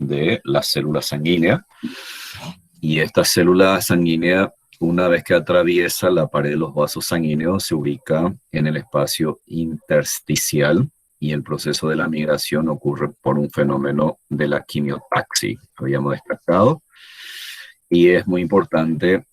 de la célula sanguínea. Y esta célula sanguínea, una vez que atraviesa la pared de los vasos sanguíneos, se ubica en el espacio intersticial y el proceso de la migración ocurre por un fenómeno de la quimiotaxis, habíamos destacado. Y es muy importante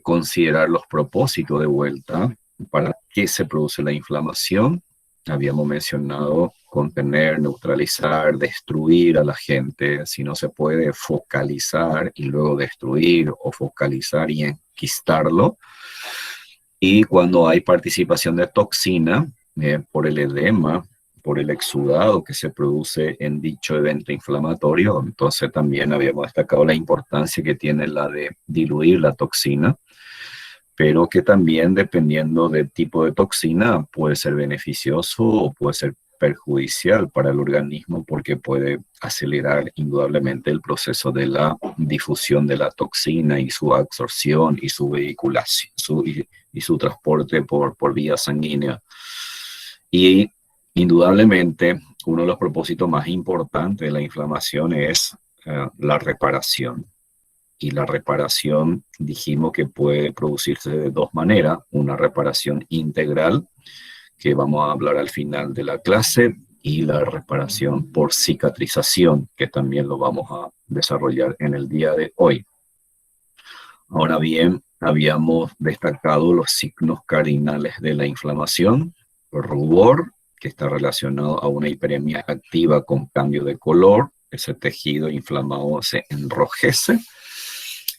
considerar los propósitos de vuelta, para qué se produce la inflamación. Habíamos mencionado contener, neutralizar, destruir a la gente. Si no se puede focalizar y luego destruir, o focalizar y enquistarlo. Y cuando hay participación de toxina por el edema, por el exudado que se produce en dicho evento inflamatorio, entonces también habíamos destacado la importancia que tiene la de diluir la toxina, pero que también, dependiendo del tipo de toxina, puede ser beneficioso o puede ser perjudicial para el organismo, porque puede acelerar indudablemente el proceso de la difusión de la toxina y su absorción y su vehiculación y su transporte por vía sanguínea. Y indudablemente, uno de los propósitos más importantes de la inflamación es la reparación. Y la reparación, dijimos que puede producirse de dos maneras: una reparación integral, que vamos a hablar al final de la clase, y la reparación por cicatrización, que también lo vamos a desarrollar en el día de hoy. Ahora bien, habíamos destacado los signos cardinales de la inflamación: rubor, que está relacionado a una hiperemia activa con cambio de color, ese tejido inflamado se enrojece.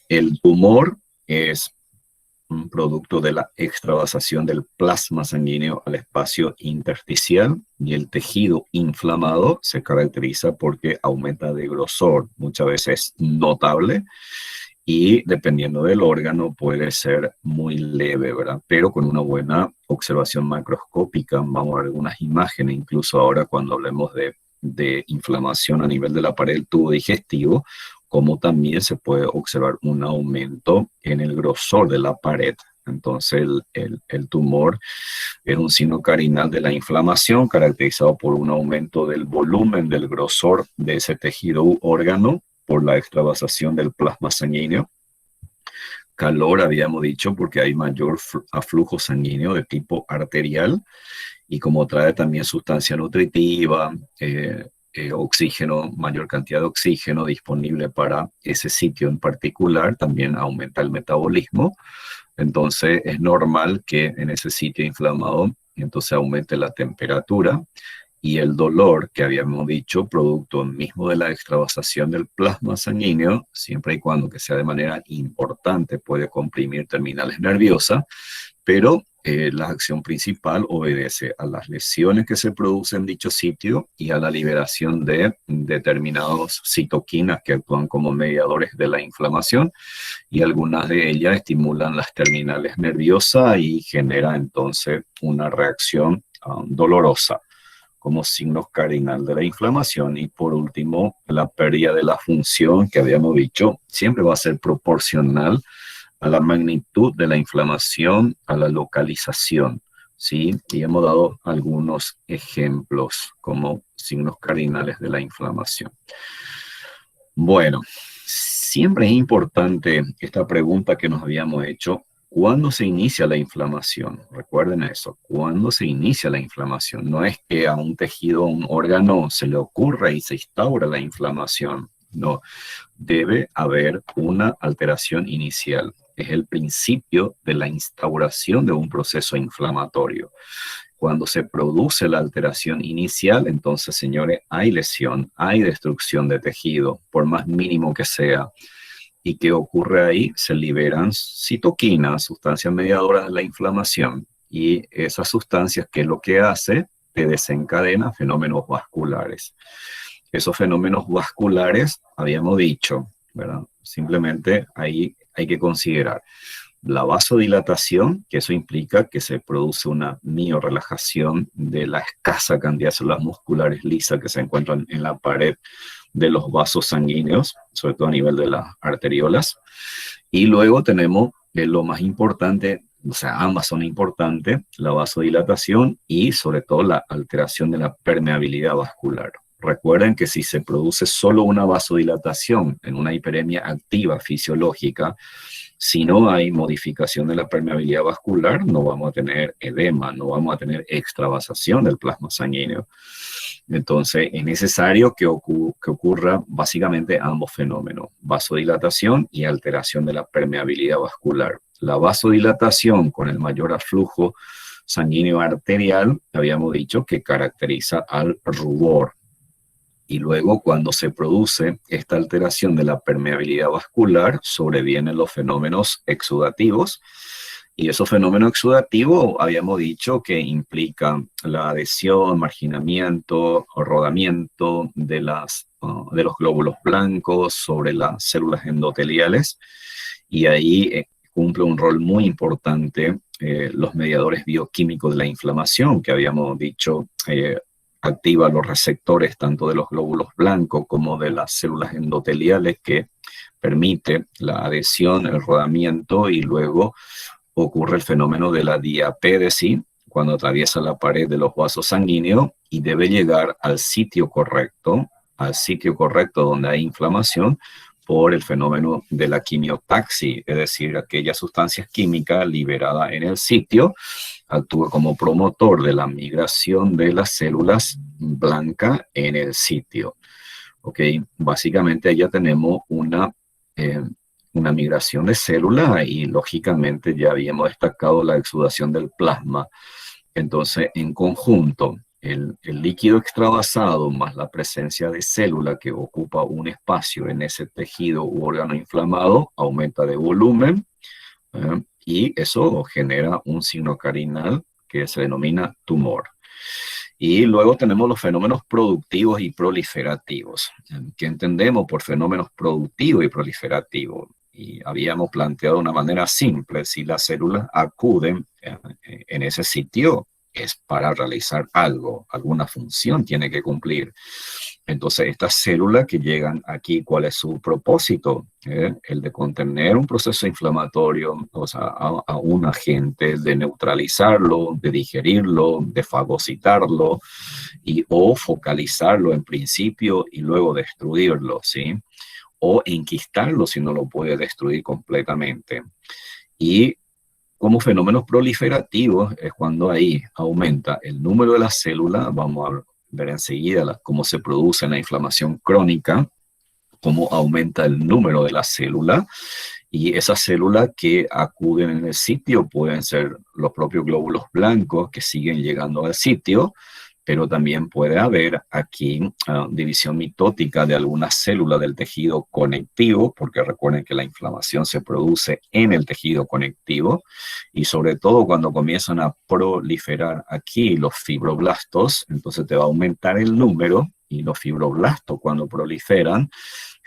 El tumor es un producto de la extravasación del plasma sanguíneo al espacio intersticial, y el tejido inflamado se caracteriza porque aumenta de grosor, muchas veces notable, y dependiendo del órgano puede ser muy leve, ¿verdad? Pero con una buena observación macroscópica, vamos a ver algunas imágenes, incluso ahora cuando hablemos de inflamación a nivel de la pared del tubo digestivo, como también se puede observar un aumento en el grosor de la pared. Entonces el tumor es un signo cardinal de la inflamación, caracterizado por un aumento del volumen, del grosor de ese tejido u órgano, por la extravasación del plasma sanguíneo. Calor, habíamos dicho, porque hay mayor aflujo sanguíneo de tipo arterial, y como trae también sustancia nutritiva, oxígeno, mayor cantidad de oxígeno disponible para ese sitio en particular, también aumenta el metabolismo. Entonces es normal que en ese sitio inflamado entonces aumente la temperatura, y el dolor, que habíamos dicho, producto mismo de la extravasación del plasma sanguíneo, siempre y cuando que sea de manera importante, puede comprimir terminales nerviosas, pero la acción principal obedece a las lesiones que se producen en dicho sitio y a la liberación de determinadas citoquinas que actúan como mediadores de la inflamación, y algunas de ellas estimulan las terminales nerviosas y genera entonces una reacción dolorosa como signos cardinal de la inflamación. Y por último, la pérdida de la función, que habíamos dicho, siempre va a ser proporcional a la magnitud de la inflamación, a la localización, ¿sí? Y hemos dado algunos ejemplos como signos cardinales de la inflamación. Bueno, siempre es importante esta pregunta que nos habíamos hecho: ¿cuándo se inicia la inflamación? Recuerden eso, ¿cuándo se inicia la inflamación? No es que a un tejido, a un órgano se le ocurra y se instaura la inflamación. No, debe haber una alteración inicial. Es el principio de la instauración de un proceso inflamatorio. Cuando se produce la alteración inicial, entonces, señores, hay lesión, hay destrucción de tejido, por más mínimo que sea. ¿Y qué ocurre ahí? Se liberan citoquinas, sustancias mediadoras de la inflamación, y esas sustancias, ¿qué es lo que hace? Te desencadena fenómenos vasculares. Esos fenómenos vasculares, habíamos dicho, ¿verdad? Simplemente ahí hay que considerar la vasodilatación, que eso implica que se produce una miorelajación de la escasa cantidad de células musculares lisas que se encuentran en la pared de los vasos sanguíneos, sobre todo a nivel de las arteriolas. Y luego tenemos lo más importante, o sea, ambas son importantes, la vasodilatación y sobre todo la alteración de la permeabilidad vascular. Recuerden que si se produce solo una vasodilatación en una hiperemia activa fisiológica, si no hay modificación de la permeabilidad vascular, no vamos a tener edema, no vamos a tener extravasación del plasma sanguíneo. Entonces, es necesario que ocurra básicamente ambos fenómenos, vasodilatación y alteración de la permeabilidad vascular. La vasodilatación con el mayor aflujo sanguíneo arterial, habíamos dicho que caracteriza al rubor. Y luego, cuando se produce esta alteración de la permeabilidad vascular, sobrevienen los fenómenos exudativos. Y esos fenómenos exudativos, habíamos dicho que implican la adhesión, marginamiento o rodamiento de los glóbulos blancos sobre las células endoteliales. Y ahí cumple un rol muy importante los mediadores bioquímicos de la inflamación, que habíamos dicho activa los receptores tanto de los glóbulos blancos como de las células endoteliales, que permite la adhesión, el rodamiento, y luego ocurre el fenómeno de la diapédesis cuando atraviesa la pared de los vasos sanguíneos y debe llegar al sitio correcto donde hay inflamación, por el fenómeno de la quimiotaxis, es decir, aquella sustancia química liberada en el sitio actúa como promotor de la migración de las células blancas en el sitio. ¿Ok? Básicamente ya tenemos una migración de células y lógicamente ya habíamos destacado la exudación del plasma. Entonces, en conjunto, el líquido extravasado más la presencia de célula que ocupa un espacio en ese tejido u órgano inflamado aumenta de volumen y eso genera un signo cardinal que se denomina tumor. Y luego tenemos los fenómenos productivos y proliferativos. ¿Qué entendemos por fenómenos productivos y proliferativos? Y habíamos planteado de una manera simple: si las células acuden en ese sitio, es para realizar algo, alguna función tiene que cumplir. Entonces, estas células que llegan aquí, ¿cuál es su propósito? El de contener un proceso inflamatorio, o sea, a un agente, de neutralizarlo, de digerirlo, de fagocitarlo, o focalizarlo en principio y luego destruirlo, ¿sí? O enquistarlo si no lo puede destruir completamente. Y como fenómenos proliferativos es cuando ahí aumenta el número de las células. Vamos a ver enseguida cómo se produce la inflamación crónica, cómo aumenta el número de las células, y esas células que acuden en el sitio pueden ser los propios glóbulos blancos que siguen llegando al sitio, pero también puede haber aquí división mitótica de algunas células del tejido conectivo, porque recuerden que la inflamación se produce en el tejido conectivo, y sobre todo cuando comienzan a proliferar aquí los fibroblastos, entonces te va a aumentar el número, y los fibroblastos cuando proliferan,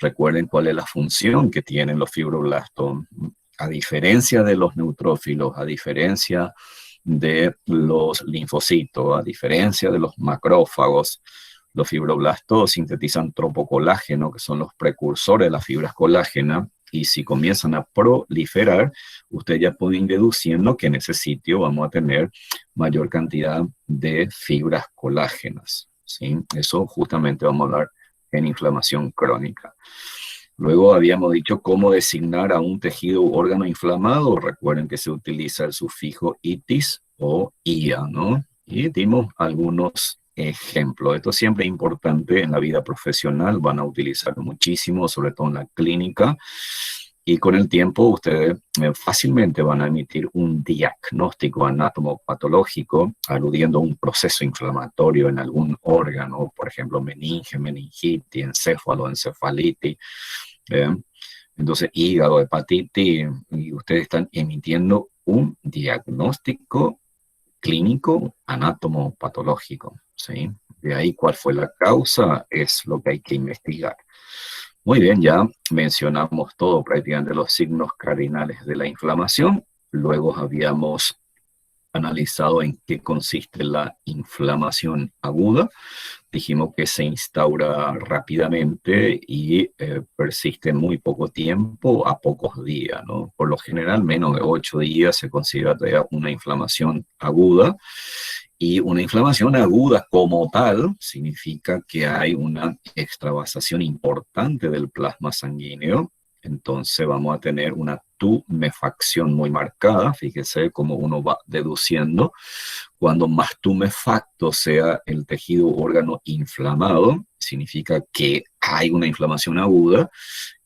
recuerden cuál es la función que tienen los fibroblastos. A diferencia de los neutrófilos, a diferencia de los linfocitos, a diferencia de los macrófagos, los fibroblastos sintetizan tropocolágeno, que son los precursores de las fibras colágenas, y si comienzan a proliferar, ustedes ya pueden ir deduciendo que en ese sitio vamos a tener mayor cantidad de fibras colágenas, ¿sí? Eso justamente vamos a hablar en inflamación crónica. Luego habíamos dicho cómo designar a un tejido u órgano inflamado. Recuerden que se utiliza el sufijo itis o ia, ¿no? Y dimos algunos ejemplos. Esto siempre es importante en la vida profesional. Van a utilizar muchísimo, sobre todo en la clínica. Y con el tiempo ustedes fácilmente van a emitir un diagnóstico anatomopatológico aludiendo a un proceso inflamatorio en algún órgano, por ejemplo, meninge, meningitis, encéfalo, encefalitis. Entonces, hígado, hepatitis, y ustedes están emitiendo un diagnóstico clínico anatomopatológico, ¿sí? De ahí cuál fue la causa es lo que hay que investigar. Muy bien, ya mencionamos todo, prácticamente los signos cardinales de la inflamación. Luego habíamos analizado en qué consiste la inflamación aguda. Dijimos que se instaura rápidamente y persiste muy poco tiempo, a pocos días, ¿no? Por lo general, menos de 8 días se considera una inflamación aguda. Y una inflamación aguda como tal significa que hay una extravasación importante del plasma sanguíneo. Entonces vamos a tener una tumefacción muy marcada. Fíjese cómo uno va deduciendo. Cuando más tumefacto sea el tejido o órgano inflamado, significa que hay una inflamación aguda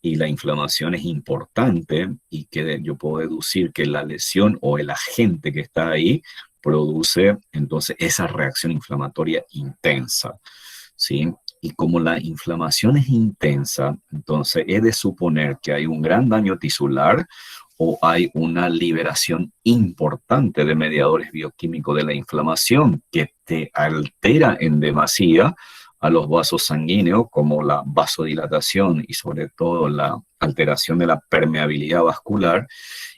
y la inflamación es importante y que yo puedo deducir que la lesión o el agente que está ahí produce entonces esa reacción inflamatoria intensa, ¿sí? Y como la inflamación es intensa, entonces es de suponer que hay un gran daño tisular o hay una liberación importante de mediadores bioquímicos de la inflamación que te altera en demasía a los vasos sanguíneos, como la vasodilatación y sobre todo la alteración de la permeabilidad vascular.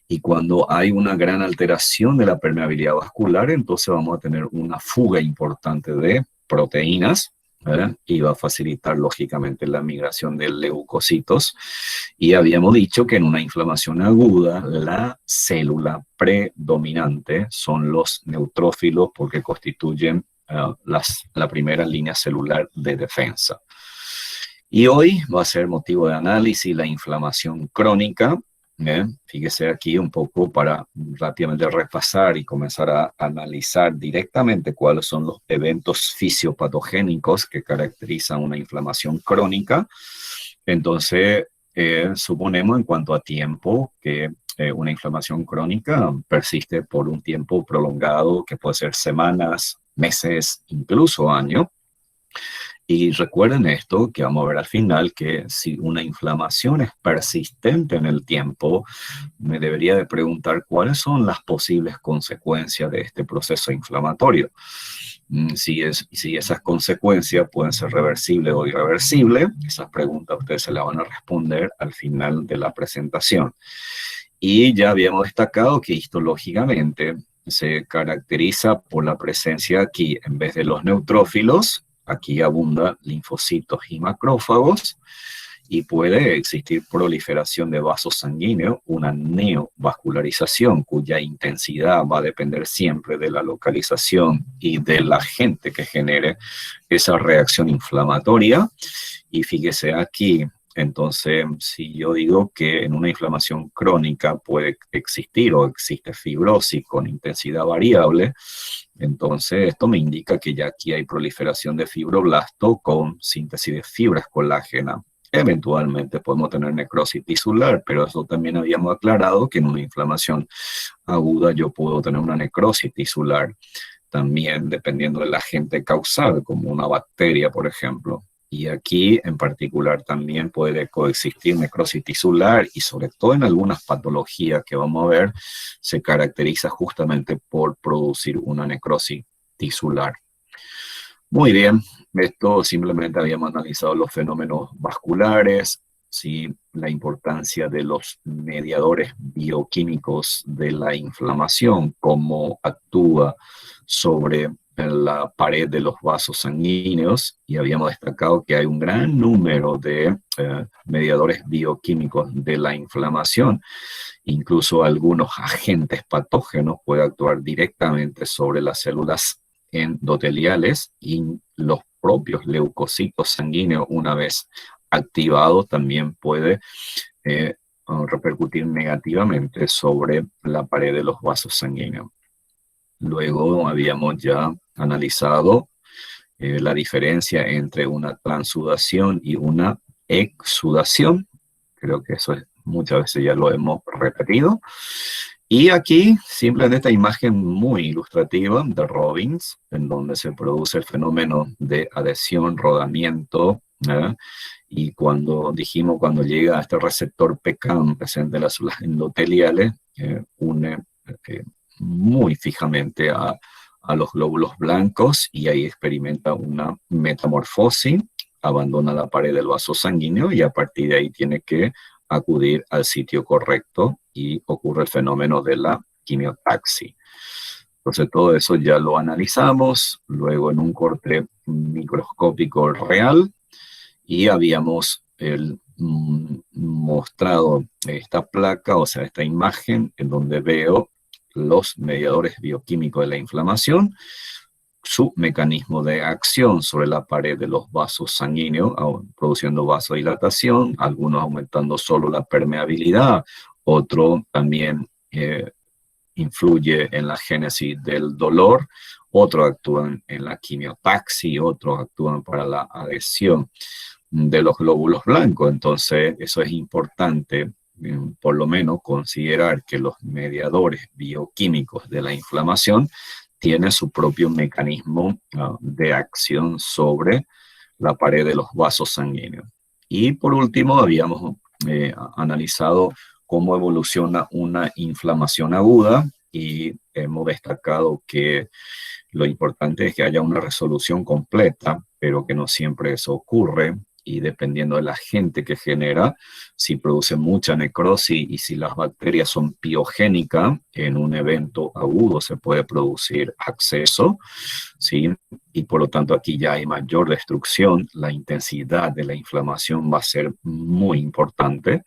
Y cuando hay una gran alteración de la permeabilidad vascular, entonces vamos a tener una fuga importante de proteínas, ¿verdad? Y va a facilitar lógicamente la migración de leucocitos. Y habíamos dicho que en una inflamación aguda, la célula predominante son los neutrófilos porque constituyen la primera línea celular de defensa. Y hoy va a ser motivo de análisis la inflamación crónica. Fíjese aquí un poco para rápidamente repasar y comenzar a analizar directamente cuáles son los eventos fisiopatogénicos que caracterizan una inflamación crónica. Entonces, suponemos en cuanto a tiempo que una inflamación crónica persiste por un tiempo prolongado, que puede ser semanas, meses, incluso años. Y recuerden esto, que vamos a ver al final, que si una inflamación es persistente en el tiempo, me debería de preguntar cuáles son las posibles consecuencias de este proceso inflamatorio. Si esas consecuencias pueden ser reversibles o irreversibles, esas preguntas ustedes se las van a responder al final de la presentación. Y ya habíamos destacado que histológicamente se caracteriza por la presencia aquí, en vez de los neutrófilos, aquí abunda linfocitos y macrófagos, y puede existir proliferación de vasos sanguíneos, una neovascularización cuya intensidad va a depender siempre de la localización y del agente que genere esa reacción inflamatoria. Y fíjese aquí, entonces, si yo digo que en una inflamación crónica puede existir o existe fibrosis con intensidad variable, entonces esto me indica que ya aquí hay proliferación de fibroblasto con síntesis de fibras colágena. Eventualmente podemos tener necrosis tisular, pero eso también habíamos aclarado que en una inflamación aguda yo puedo tener una necrosis tisular, también dependiendo del agente causal, como una bacteria, por ejemplo. Y aquí en particular también puede coexistir necrosis tisular y sobre todo en algunas patologías que vamos a ver, se caracteriza justamente por producir una necrosis tisular. Muy bien, esto simplemente habíamos analizado los fenómenos vasculares, ¿sí? La importancia de los mediadores bioquímicos de la inflamación, cómo actúa sobre la pared de los vasos sanguíneos, y habíamos destacado que hay un gran número de mediadores bioquímicos de la inflamación. Incluso algunos agentes patógenos pueden actuar directamente sobre las células endoteliales y los propios leucocitos sanguíneos, una vez activados, también puede repercutir negativamente sobre la pared de los vasos sanguíneos. Luego habíamos ya analizado la diferencia entre una transudación y una exudación. Creo que eso muchas veces ya lo hemos repetido. Y aquí, simplemente esta imagen muy ilustrativa de Robbins, en donde se produce el fenómeno de adhesión, rodamiento, ¿eh? Y cuando llega a este receptor PECAM presente en las células endoteliales, une muy fijamente a los glóbulos blancos y ahí experimenta una metamorfosis, abandona la pared del vaso sanguíneo y a partir de ahí tiene que acudir al sitio correcto y ocurre el fenómeno de la quimiotaxis. Entonces todo eso ya lo analizamos, luego en un corte microscópico real y habíamos mostrado esta placa, o sea, esta imagen en donde veo los mediadores bioquímicos de la inflamación, su mecanismo de acción sobre la pared de los vasos sanguíneos, produciendo vasodilatación, algunos aumentando solo la permeabilidad, otro también influye en la génesis del dolor, otros actúan en la quimiotaxis, otros actúan para la adhesión de los glóbulos blancos. Entonces, eso es importante, por lo menos considerar que los mediadores bioquímicos de la inflamación tienen su propio mecanismo de acción sobre la pared de los vasos sanguíneos. Y por último, habíamos analizado cómo evoluciona una inflamación aguda y hemos destacado que lo importante es que haya una resolución completa, pero que no siempre eso ocurre, y dependiendo del agente que genera, si produce mucha necrosis y si las bacterias son piogénicas, en un evento agudo se puede producir absceso, ¿sí? Y por lo tanto aquí ya hay mayor destrucción, la intensidad de la inflamación va a ser muy importante.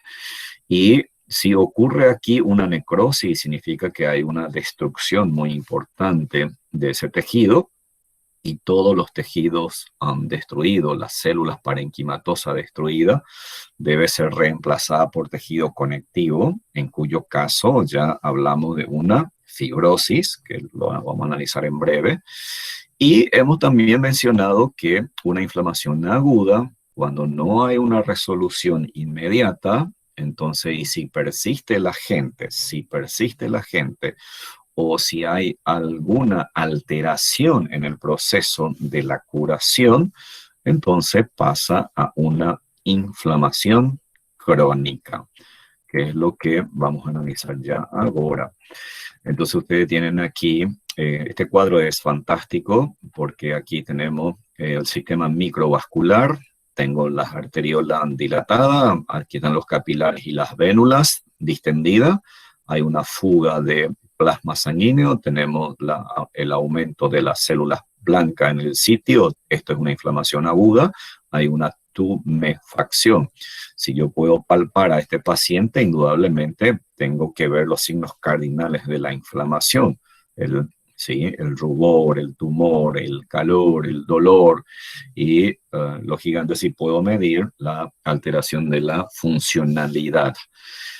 Y si ocurre aquí una necrosis, significa que hay una destrucción muy importante de ese tejido, y todos los tejidos destruidos, las células parenquimatosas destruidas, debe ser reemplazada por tejido conectivo, en cuyo caso ya hablamos de una fibrosis, que lo vamos a analizar en breve. Y hemos también mencionado que una inflamación aguda, cuando no hay una resolución inmediata, entonces, y si persiste el agente, o si hay alguna alteración en el proceso de la curación, entonces pasa a una inflamación crónica, que es lo que vamos a analizar ya ahora. Entonces ustedes tienen aquí, este cuadro es fantástico porque aquí tenemos el sistema microvascular, tengo las arteriolas dilatadas, aquí están los capilares y las vénulas distendidas, hay una fuga de plasma sanguíneo, tenemos el aumento de las células blancas en el sitio, esto es una inflamación aguda, hay una tumefacción. Si yo puedo palpar a este paciente, indudablemente tengo que ver los signos cardinales de la inflamación, el rubor, el tumor, el calor, el dolor, y lógicamente si puedo medir la alteración de la funcionalidad.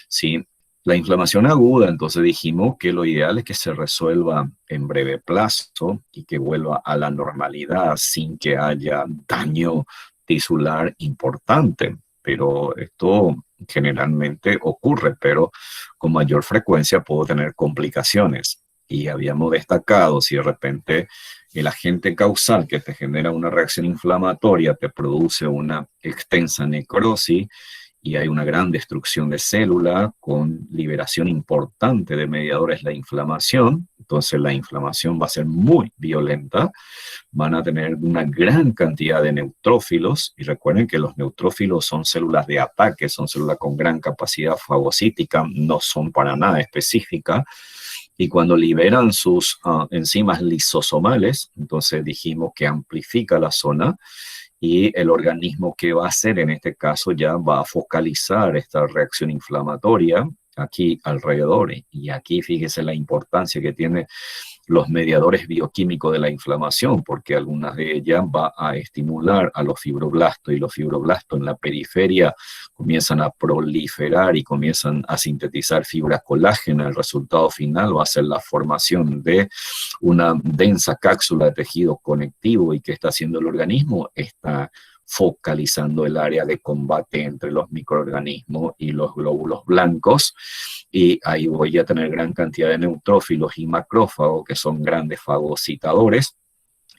¿Sí? La inflamación aguda, entonces dijimos que lo ideal es que se resuelva en breve plazo y que vuelva a la normalidad sin que haya daño tisular importante, pero esto generalmente ocurre, pero con mayor frecuencia puedo tener complicaciones. Y habíamos destacado, si de repente el agente causal que te genera una reacción inflamatoria te produce una extensa necrosis, y hay una gran destrucción de células con liberación importante de mediadores de la inflamación, entonces la inflamación va a ser muy violenta, van a tener una gran cantidad de neutrófilos, y recuerden que los neutrófilos son células de ataque, son células con gran capacidad fagocítica, no son para nada específicas, y cuando liberan sus enzimas lisosomales, entonces dijimos que amplifica la zona, y el organismo que va a hacer en este caso ya va a focalizar esta reacción inflamatoria aquí alrededor. Y aquí fíjese la importancia que tiene los mediadores bioquímicos de la inflamación, porque algunas de ellas va a estimular a los fibroblastos, y los fibroblastos en la periferia comienzan a proliferar y comienzan a sintetizar fibra colágena. El resultado final va a ser la formación de una densa cápsula de tejido conectivo. ¿Y qué está haciendo el organismo? Está focalizando el área de combate entre los microorganismos y los glóbulos blancos, y ahí voy a tener gran cantidad de neutrófilos y macrófagos que son grandes fagocitadores,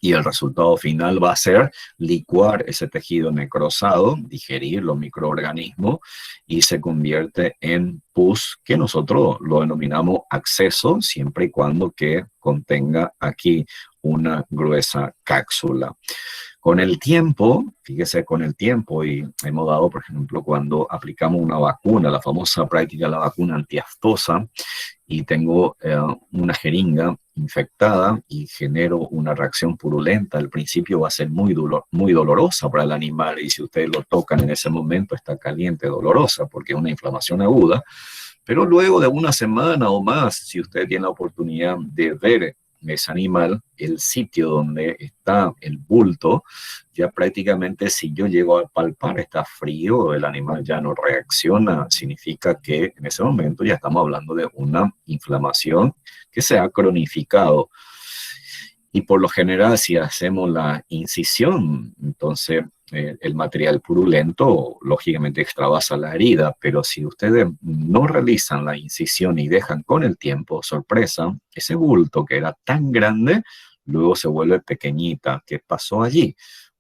y el resultado final va a ser licuar ese tejido necrosado, digerir los microorganismos, y se convierte en pus, que nosotros lo denominamos absceso, siempre y cuando que contenga aquí una gruesa cápsula. Con el tiempo, fíjese, con el tiempo, y hemos dado, por ejemplo, cuando aplicamos una vacuna, la famosa práctica de la vacuna antiaftosa, y tengo una jeringa infectada y genero una reacción purulenta, al principio va a ser muy dolorosa para el animal, y si ustedes lo tocan en ese momento está caliente, dolorosa, porque es una inflamación aguda, pero luego de una semana o más, si usted tiene la oportunidad de ver ese animal, el sitio donde está el bulto, ya prácticamente si yo llego a palpar está frío, el animal ya no reacciona, significa que en ese momento ya estamos hablando de una inflamación que se ha cronificado. Y por lo general, si hacemos la incisión, entonces el material purulento lógicamente extravasa la herida, pero si ustedes no realizan la incisión y dejan con el tiempo, sorpresa, ese bulto que era tan grande, luego se vuelve pequeñita. ¿Qué pasó allí?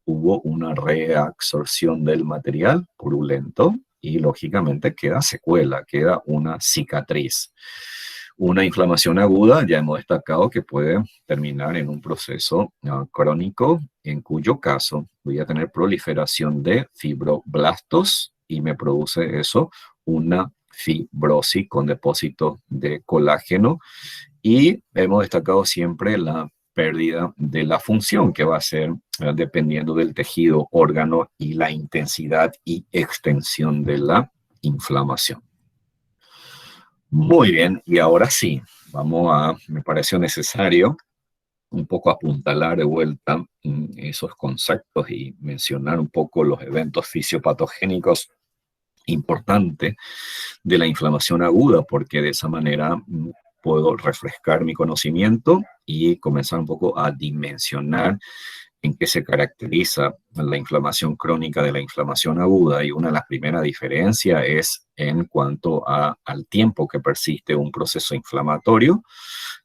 Hubo una reabsorción del material purulento y lógicamente queda secuela, queda una cicatriz. Una inflamación aguda, ya hemos destacado que puede terminar en un proceso crónico, en cuyo caso voy a tener proliferación de fibroblastos y me produce eso una fibrosis con depósitos de colágeno. Y hemos destacado siempre la pérdida de la función que va a ser dependiendo del tejido, órgano y la intensidad y extensión de la inflamación. Muy bien, y ahora sí, me pareció necesario un poco apuntalar de vuelta esos conceptos y mencionar un poco los eventos fisiopatogénicos importantes de la inflamación aguda, porque de esa manera puedo refrescar mi conocimiento y comenzar un poco a dimensionar en qué se caracteriza la inflamación crónica de la inflamación aguda. Y una de las primeras diferencias es en cuanto al tiempo que persiste un proceso inflamatorio,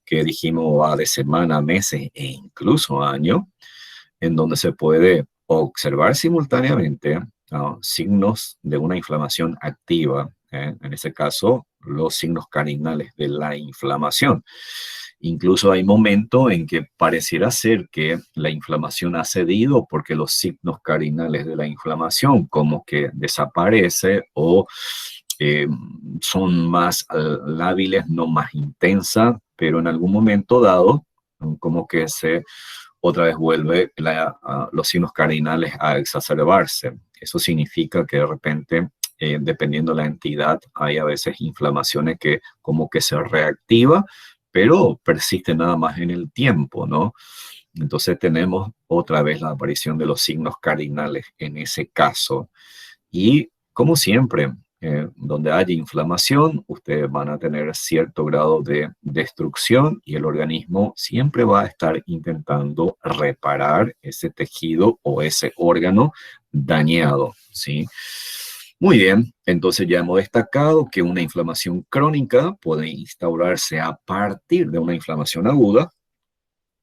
que dijimos va de semana, meses e incluso años, en donde se puede observar simultáneamente signos de una inflamación activa, en ese caso los signos cardinales de la inflamación. Incluso hay momentos en que pareciera ser que la inflamación ha cedido porque los signos cardinales de la inflamación como que desaparece o son más lábiles, no más intensas, pero en algún momento dado como que otra vez vuelve los signos cardinales a exacerbarse. Eso significa que de repente, dependiendo de la entidad, hay a veces inflamaciones que como que se reactiva, pero persiste nada más en el tiempo, ¿no? Entonces tenemos otra vez la aparición de los signos cardinales en ese caso. Y como siempre, donde haya inflamación, ustedes van a tener cierto grado de destrucción y el organismo siempre va a estar intentando reparar ese tejido o ese órgano dañado, ¿sí? Muy bien, entonces ya hemos destacado que una inflamación crónica puede instaurarse a partir de una inflamación aguda,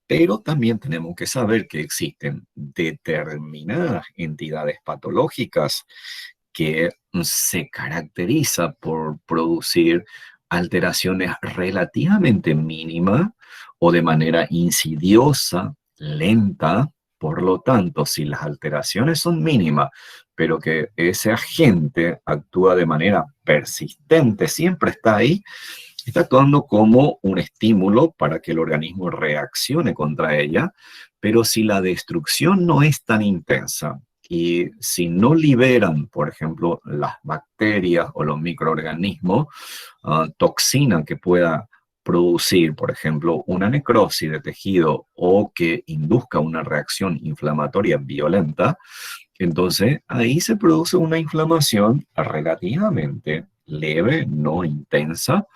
pero también tenemos que saber que existen determinadas entidades patológicas que se caracteriza por producir alteraciones relativamente mínimas o de manera insidiosa, lenta. Por lo tanto, si las alteraciones son mínimas, pero que ese agente actúa de manera persistente, siempre está ahí, está actuando como un estímulo para que el organismo reaccione contra ella, pero si la destrucción no es tan intensa, y si no liberan, por ejemplo, las bacterias o los microorganismos, toxina que pueda producir, por ejemplo, una necrosis de tejido o que induzca una reacción inflamatoria violenta, entonces ahí se produce una inflamación relativamente leve, no intensa,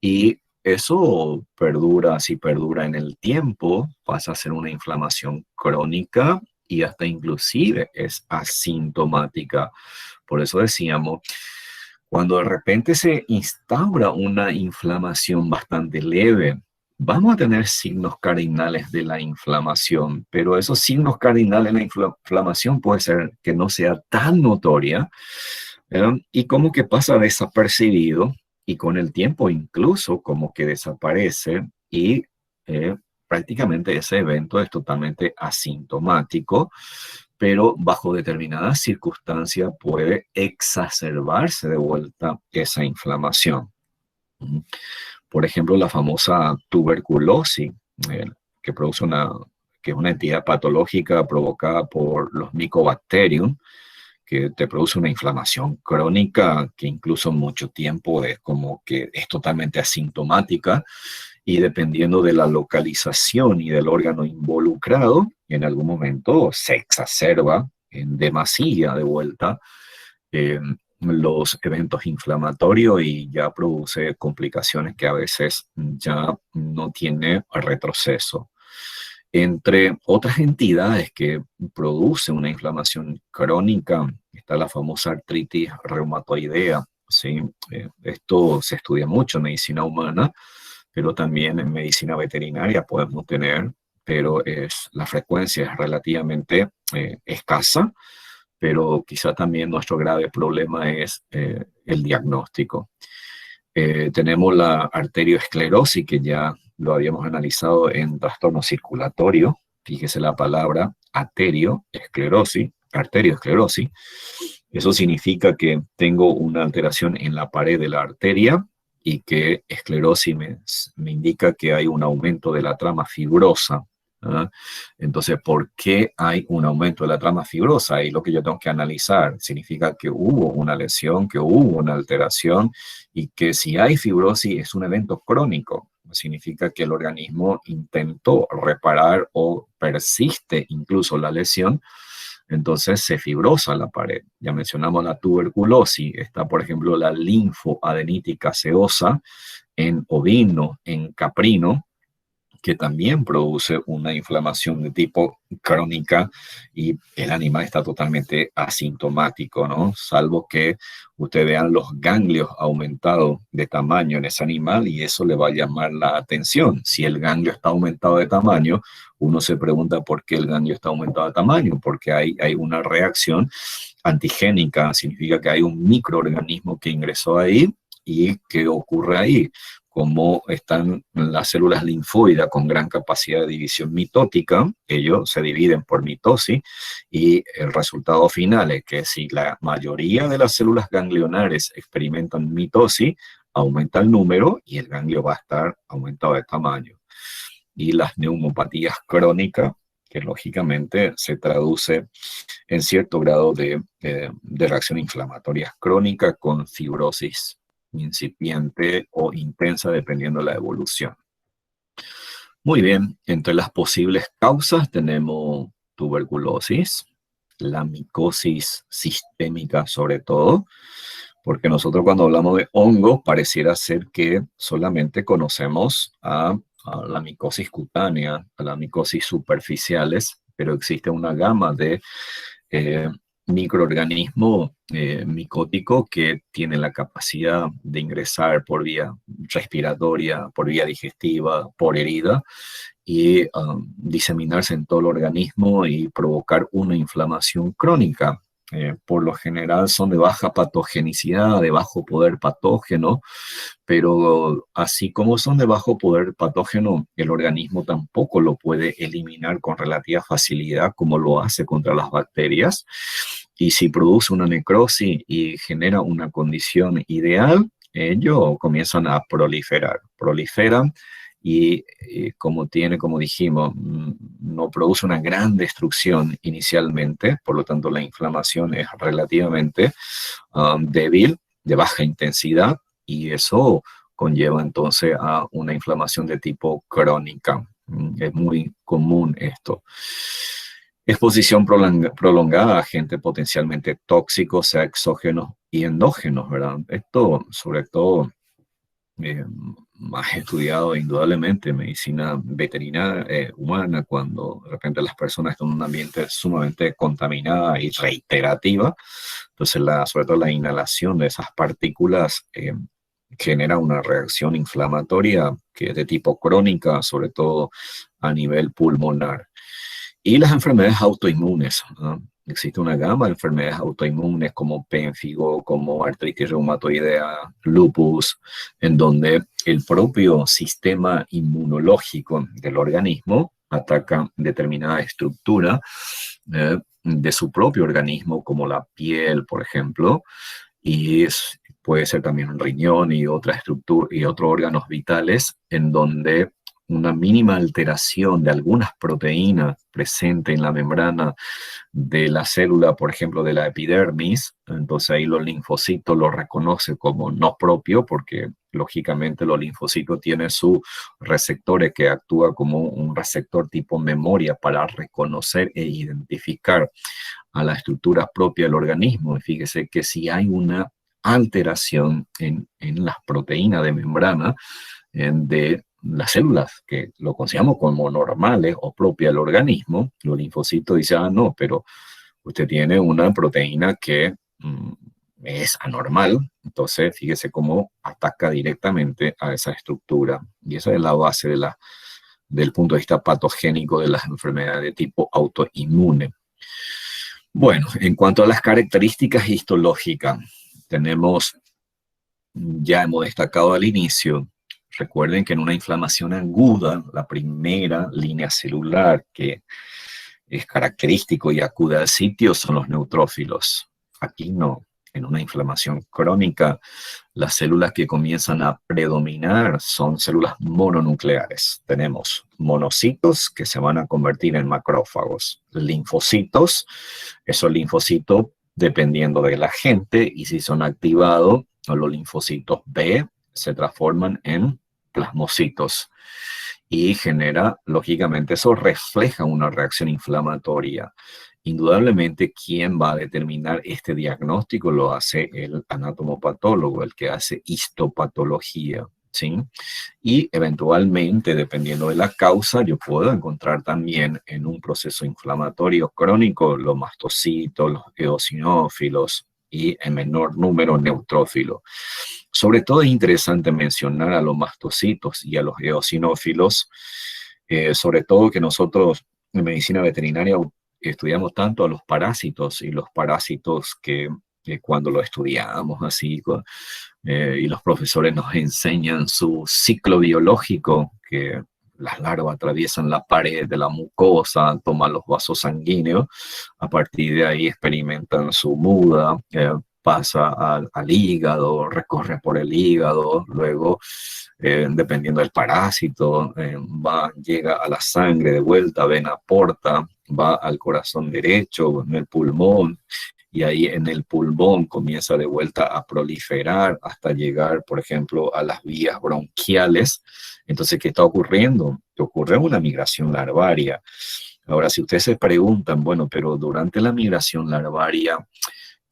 y eso perdura, si perdura en el tiempo, pasa a ser una inflamación crónica y hasta inclusive es asintomática. Por eso decíamos, cuando de repente se instaura una inflamación bastante leve, vamos a tener signos cardinales de la inflamación, pero esos signos cardinales de la inflamación puede ser que no sea tan notoria, y como que pasa desapercibido y con el tiempo incluso como que desaparece y prácticamente ese evento es totalmente asintomático, pero bajo determinadas circunstancias puede exacerbarse de vuelta esa inflamación. Por ejemplo, la famosa tuberculosis, eh, que produce que es una entidad patológica provocada por los Mycobacterium, que te produce una inflamación crónica que incluso mucho tiempo es como que es totalmente asintomática y dependiendo de la localización y del órgano involucrado, en algún momento se exacerba en demasía de vuelta eh, los eventos inflamatorios y ya produce complicaciones que a veces ya no tiene retroceso. Entre otras entidades que producen una inflamación crónica está la famosa artritis reumatoidea. ¿Sí? Esto se estudia mucho en medicina humana, pero también en medicina veterinaria podemos tener, pero la frecuencia es relativamente escasa, pero quizá también nuestro grave problema es el diagnóstico. Tenemos la arteriosclerosis, que ya lo habíamos analizado en trastorno circulatorio. Fíjese la palabra arteriosclerosis, arteriosclerosis. Eso significa que tengo una alteración en la pared de la arteria y que esclerosis me indica que hay un aumento de la trama fibrosa. ¿Ah? Entonces, ¿por qué hay un aumento de la trama fibrosa? Y lo que yo tengo que analizar significa que hubo una lesión, que hubo una alteración y que si hay fibrosis es un evento crónico. Significa que el organismo intentó reparar o persiste incluso la lesión, entonces se fibrosa la pared. Ya mencionamos la tuberculosis, está por ejemplo la linfoadenitis gaseosa en ovino, en caprino, que también produce una inflamación de tipo crónica y el animal está totalmente asintomático, ¿no? Salvo que ustedes vean los ganglios aumentados de tamaño en ese animal y eso le va a llamar la atención. Si el ganglio está aumentado de tamaño, uno se pregunta por qué el ganglio está aumentado de tamaño, porque hay una reacción antigénica, significa que hay un microorganismo que ingresó ahí y qué ocurre ahí. Como están las células linfoides con gran capacidad de división mitótica, ellos se dividen por mitosis y el resultado final es que si la mayoría de las células ganglionares experimentan mitosis, aumenta el número y el ganglio va a estar aumentado de tamaño. Y las neumopatías crónicas, que lógicamente se traduce en cierto grado de reacción inflamatoria crónica con fibrosis incipiente o intensa dependiendo de la evolución. Muy bien, entre las posibles causas tenemos tuberculosis, la micosis sistémica sobre todo, porque nosotros cuando hablamos de hongos pareciera ser que solamente conocemos a la micosis cutánea, a la micosis superficiales, pero existe una gama de eh, microorganismo micótico que tiene la capacidad de ingresar por vía respiratoria, por vía digestiva, por herida y diseminarse en todo el organismo y provocar una inflamación crónica. Por lo general son de baja patogenicidad, de bajo poder patógeno, pero así como son de bajo poder patógeno, el organismo tampoco lo puede eliminar con relativa facilidad como lo hace contra las bacterias. Y si produce una necrosis y genera una condición ideal, ellos comienzan a proliferar. Proliferan y como dijimos, no produce una gran destrucción inicialmente, por lo tanto la inflamación es relativamente débil, de baja intensidad, y eso conlleva entonces a una inflamación de tipo crónica. Es muy común esto. Exposición prolongada a agentes potencialmente tóxicos, sea exógenos y endógenos, ¿verdad? Esto, sobre todo, más estudiado indudablemente en medicina veterinaria humana, cuando de repente las personas están en un ambiente sumamente contaminada y reiterativa. Entonces, sobre todo la inhalación de esas partículas genera una reacción inflamatoria que es de tipo crónica, sobre todo a nivel pulmonar. Y las enfermedades autoinmunes, ¿no? Existe una gama de enfermedades autoinmunes como pénfigo, como artritis reumatoidea, lupus, en donde el propio sistema inmunológico del organismo ataca determinada estructura de su propio organismo, como la piel, por ejemplo, y puede ser también un riñón y otra estructura y otros órganos vitales en donde una mínima alteración de algunas proteínas presentes en la membrana de la célula, por ejemplo, de la epidermis, entonces ahí los linfocitos lo reconoce como no propio, porque lógicamente los linfocitos tienen sus receptores que actúa como un receptor tipo memoria para reconocer e identificar a la estructura propia del organismo. Y fíjese que si hay una alteración en las proteínas de membrana de las células, que lo consideramos como normales o propias del organismo, los linfocitos dicen, ah, no, pero usted tiene una proteína que es anormal, entonces fíjese cómo ataca directamente a esa estructura. Y esa es la base del punto de vista patogénico de las enfermedades de tipo autoinmune. Bueno, en cuanto a las características histológicas, ya hemos destacado al inicio, recuerden que en una inflamación aguda, la primera línea celular que es característico y acude al sitio son los neutrófilos. Aquí no. En una inflamación crónica, las células que comienzan a predominar son células mononucleares. Tenemos monocitos que se van a convertir en macrófagos, linfocitos, esos linfocitos dependiendo del agente y si son activados, los linfocitos B se transforman en plasmocitos y genera, lógicamente, eso refleja una reacción inflamatoria. Indudablemente, quien va a determinar este diagnóstico lo hace el anatomopatólogo, el que hace histopatología, ¿sí? Y eventualmente, dependiendo de la causa, yo puedo encontrar también en un proceso inflamatorio crónico los mastocitos, los eosinófilos y en menor número neutrófilos. Sobre todo es interesante mencionar a los mastocitos y a los eosinófilos, sobre todo que nosotros en medicina veterinaria estudiamos tanto a los parásitos y los parásitos que cuando lo estudiamos así y los profesores nos enseñan su ciclo biológico, que las larvas atraviesan la pared de la mucosa, toman los vasos sanguíneos, a partir de ahí experimentan su muda, pasa al hígado, recorre por el hígado, luego, dependiendo del parásito, llega a la sangre de vuelta, vena porta, va al corazón derecho, en el pulmón, y ahí en el pulmón comienza de vuelta a proliferar hasta llegar, por ejemplo, a las vías bronquiales. Entonces, ¿qué está ocurriendo? Ocurre una migración larvaria. Ahora, si ustedes se preguntan, bueno, pero durante la migración larvaria,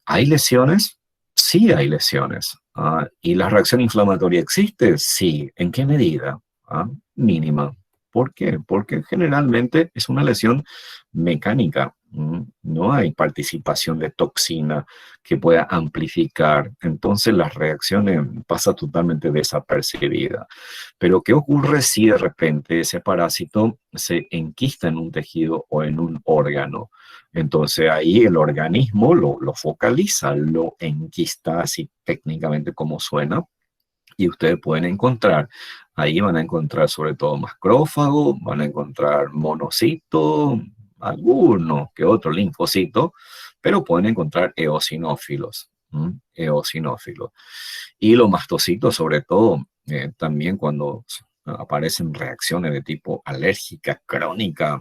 ¿hay lesiones? Sí hay lesiones. ¿Y la reacción inflamatoria existe? Sí. ¿En qué medida? Mínima. ¿Por qué? Porque generalmente es una lesión mecánica. No hay participación de toxina que pueda amplificar. Entonces las reacciones pasan totalmente desapercibidas. Pero ¿qué ocurre si de repente ese parásito se enquista en un tejido o en un órgano? Entonces ahí el organismo lo focaliza, lo enquista, así técnicamente como suena, y ustedes pueden encontrar, ahí van a encontrar sobre todo macrófagos, van a encontrar monocitos, algunos que otros linfocitos, pero pueden encontrar eosinófilos, eosinófilos. Y los mastocitos sobre todo, también cuando aparecen reacciones de tipo alérgica crónica,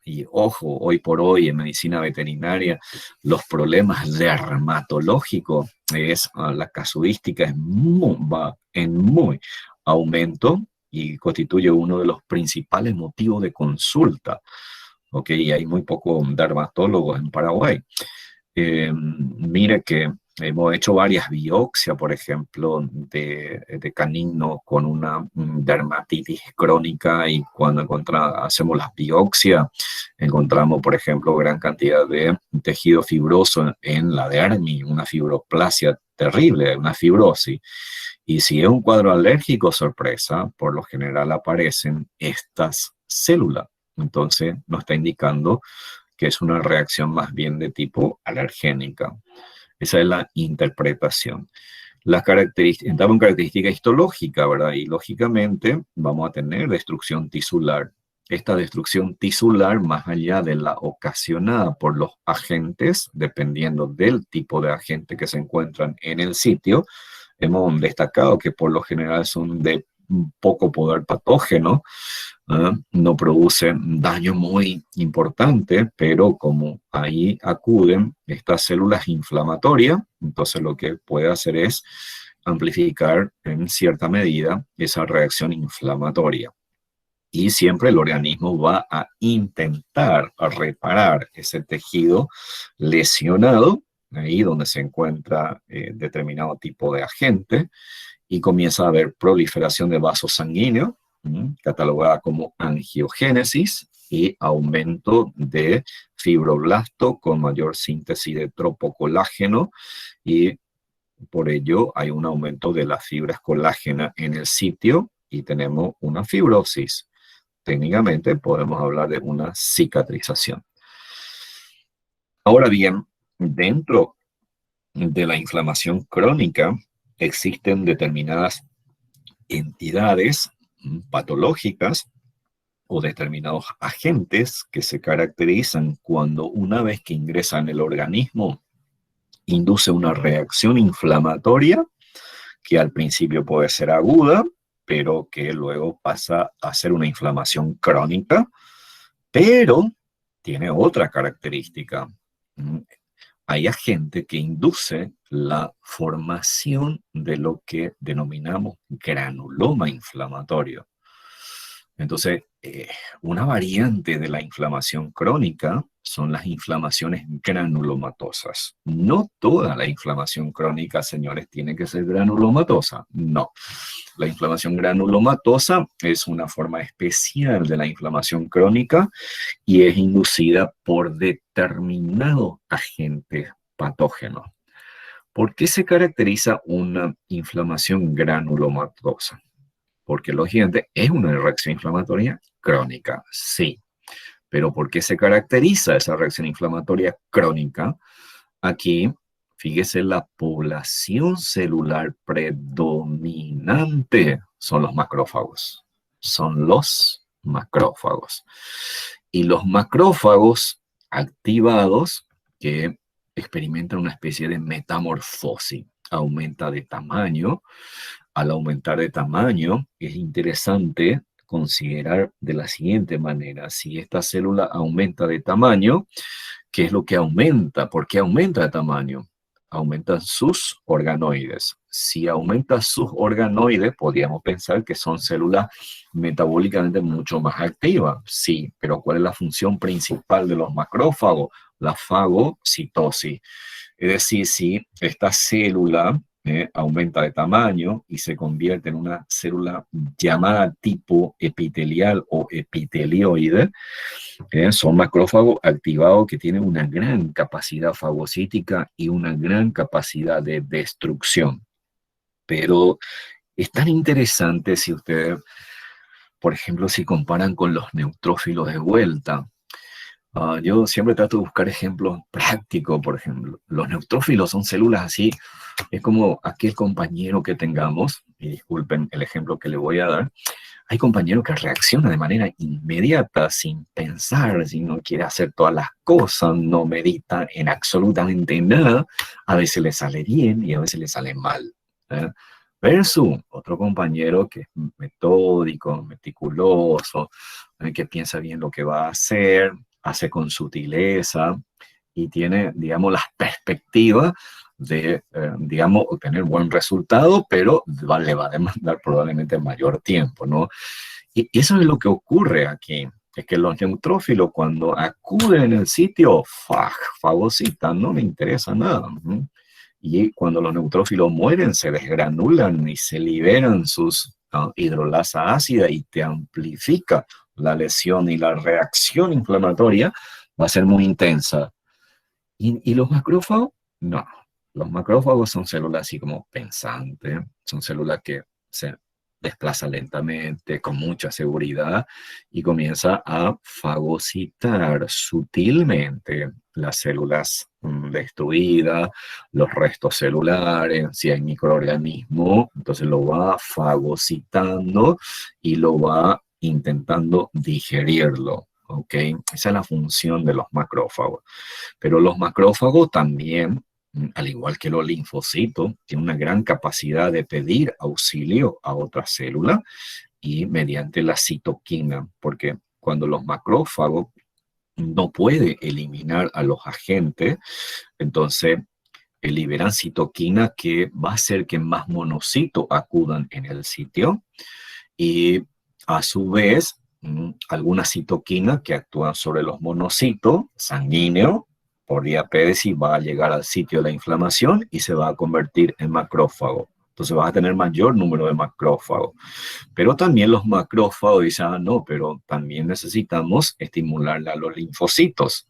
y ojo, hoy por hoy en medicina veterinaria, los problemas dermatológicos la casuística va en muy aumento y constituye uno de los principales motivos de consulta. ¿Ok? Y hay muy pocos dermatólogos en Paraguay. Mire que hemos hecho varias biopsias, por ejemplo, de caninos con una dermatitis crónica y cuando hacemos las biopsias, encontramos, por ejemplo, gran cantidad de tejido fibroso en la dermis, una fibroplasia terrible, una fibrosis. Y si es un cuadro alérgico, sorpresa, por lo general aparecen estas células. Entonces nos está indicando que es una reacción más bien de tipo alergénica. Esa es la interpretación. Entramos en característica histológica, ¿verdad? Y lógicamente vamos a tener destrucción tisular. Esta destrucción tisular, más allá de la ocasionada por los agentes, dependiendo del tipo de agente que se encuentran en el sitio, hemos destacado que por lo general son de poco poder patógeno, no producen daño muy importante, pero como ahí acuden estas células inflamatorias, entonces lo que puede hacer es amplificar en cierta medida esa reacción inflamatoria. Y siempre el organismo va a intentar reparar ese tejido lesionado, ahí donde se encuentra determinado tipo de agente, y comienza a haber proliferación de vasos sanguíneos, catalogada como angiogénesis, y aumento de fibroblasto con mayor síntesis de tropocolágeno, y por ello hay un aumento de las fibras colágena en el sitio y tenemos una fibrosis. Técnicamente podemos hablar de una cicatrización. Ahora bien, dentro de la inflamación crónica existen determinadas entidades patológicas o determinados agentes que se caracterizan cuando una vez que ingresan en el organismo induce una reacción inflamatoria que al principio puede ser aguda, pero que luego pasa a ser una inflamación crónica, pero tiene otra característica. Hay agente que induce la formación de lo que denominamos granuloma inflamatorio. Entonces, una variante de la inflamación crónica son las inflamaciones granulomatosas. No toda la inflamación crónica, señores, tiene que ser granulomatosa. No. La inflamación granulomatosa es una forma especial de la inflamación crónica y es inducida por determinados agentes patógenos. ¿Por qué se caracteriza una inflamación granulomatosa? Porque lógicamente es una reacción inflamatoria crónica, sí. Pero ¿por qué se caracteriza esa reacción inflamatoria crónica? Aquí, fíjese, la población celular predominante son los macrófagos. Son los macrófagos. Y los macrófagos activados que experimentan una especie de metamorfosis, aumenta de tamaño. Al aumentar de tamaño, es interesante considerar de la siguiente manera: si esta célula aumenta de tamaño, ¿qué es lo que aumenta? ¿Por qué aumenta de tamaño? Aumentan sus organoides. Si aumenta sus organoides, podríamos pensar que son células metabólicamente mucho más activas. Sí, pero ¿cuál es la función principal de los macrófagos? La fagocitosis. Es decir, si esta célula aumenta de tamaño y se convierte en una célula llamada tipo epitelial o epitelioide, son macrófagos activados que tienen una gran capacidad fagocítica y una gran capacidad de destrucción. Pero es tan interesante si ustedes, por ejemplo, si comparan con los neutrófilos de vuelta. Yo siempre trato de buscar ejemplos prácticos, por ejemplo. Los neutrófilos son células así, es como aquel compañero que tengamos, y disculpen el ejemplo que le voy a dar, hay compañeros que reaccionan de manera inmediata, sin pensar, si no quiere hacer todas las cosas, no medita en absolutamente nada, a veces le sale bien y a veces le sale mal. Versus otro compañero que es metódico, meticuloso, que piensa bien lo que va a hacer, hace con sutileza y tiene, digamos, las perspectivas de, digamos, obtener buen resultado, pero le va a demandar probablemente mayor tiempo, ¿no? Y eso es lo que ocurre aquí. Es que los neutrófilos, cuando acuden en el sitio, fagocitan, no me interesa nada. Y cuando los neutrófilos mueren, se desgranulan y se liberan sus hidrolasa ácida y te amplifica la lesión, y la reacción inflamatoria va a ser muy intensa. ¿Y los macrófagos? No. Los macrófagos son células así como pensantes, son células que se desplazan lentamente, con mucha seguridad, y comienza a fagocitar sutilmente las células destruidas, los restos celulares, si hay microorganismos, entonces lo va fagocitando y lo va intentando digerirlo. ¿Ok? Esa es la función de los macrófagos. Pero los macrófagos también al igual que los linfocitos, tiene una gran capacidad de pedir auxilio a otra célula y mediante la citoquina, porque cuando los macrófagos no pueden eliminar a los agentes, entonces liberan citoquina que va a hacer que más monocitos acudan en el sitio y a su vez algunas citoquinas que actúan sobre los monocitos sanguíneos por diapédesis va a llegar al sitio de la inflamación y se va a convertir en macrófago. Entonces vas a tener mayor número de macrófagos. Pero también los macrófagos dicen, no, pero también necesitamos estimular a los linfocitos.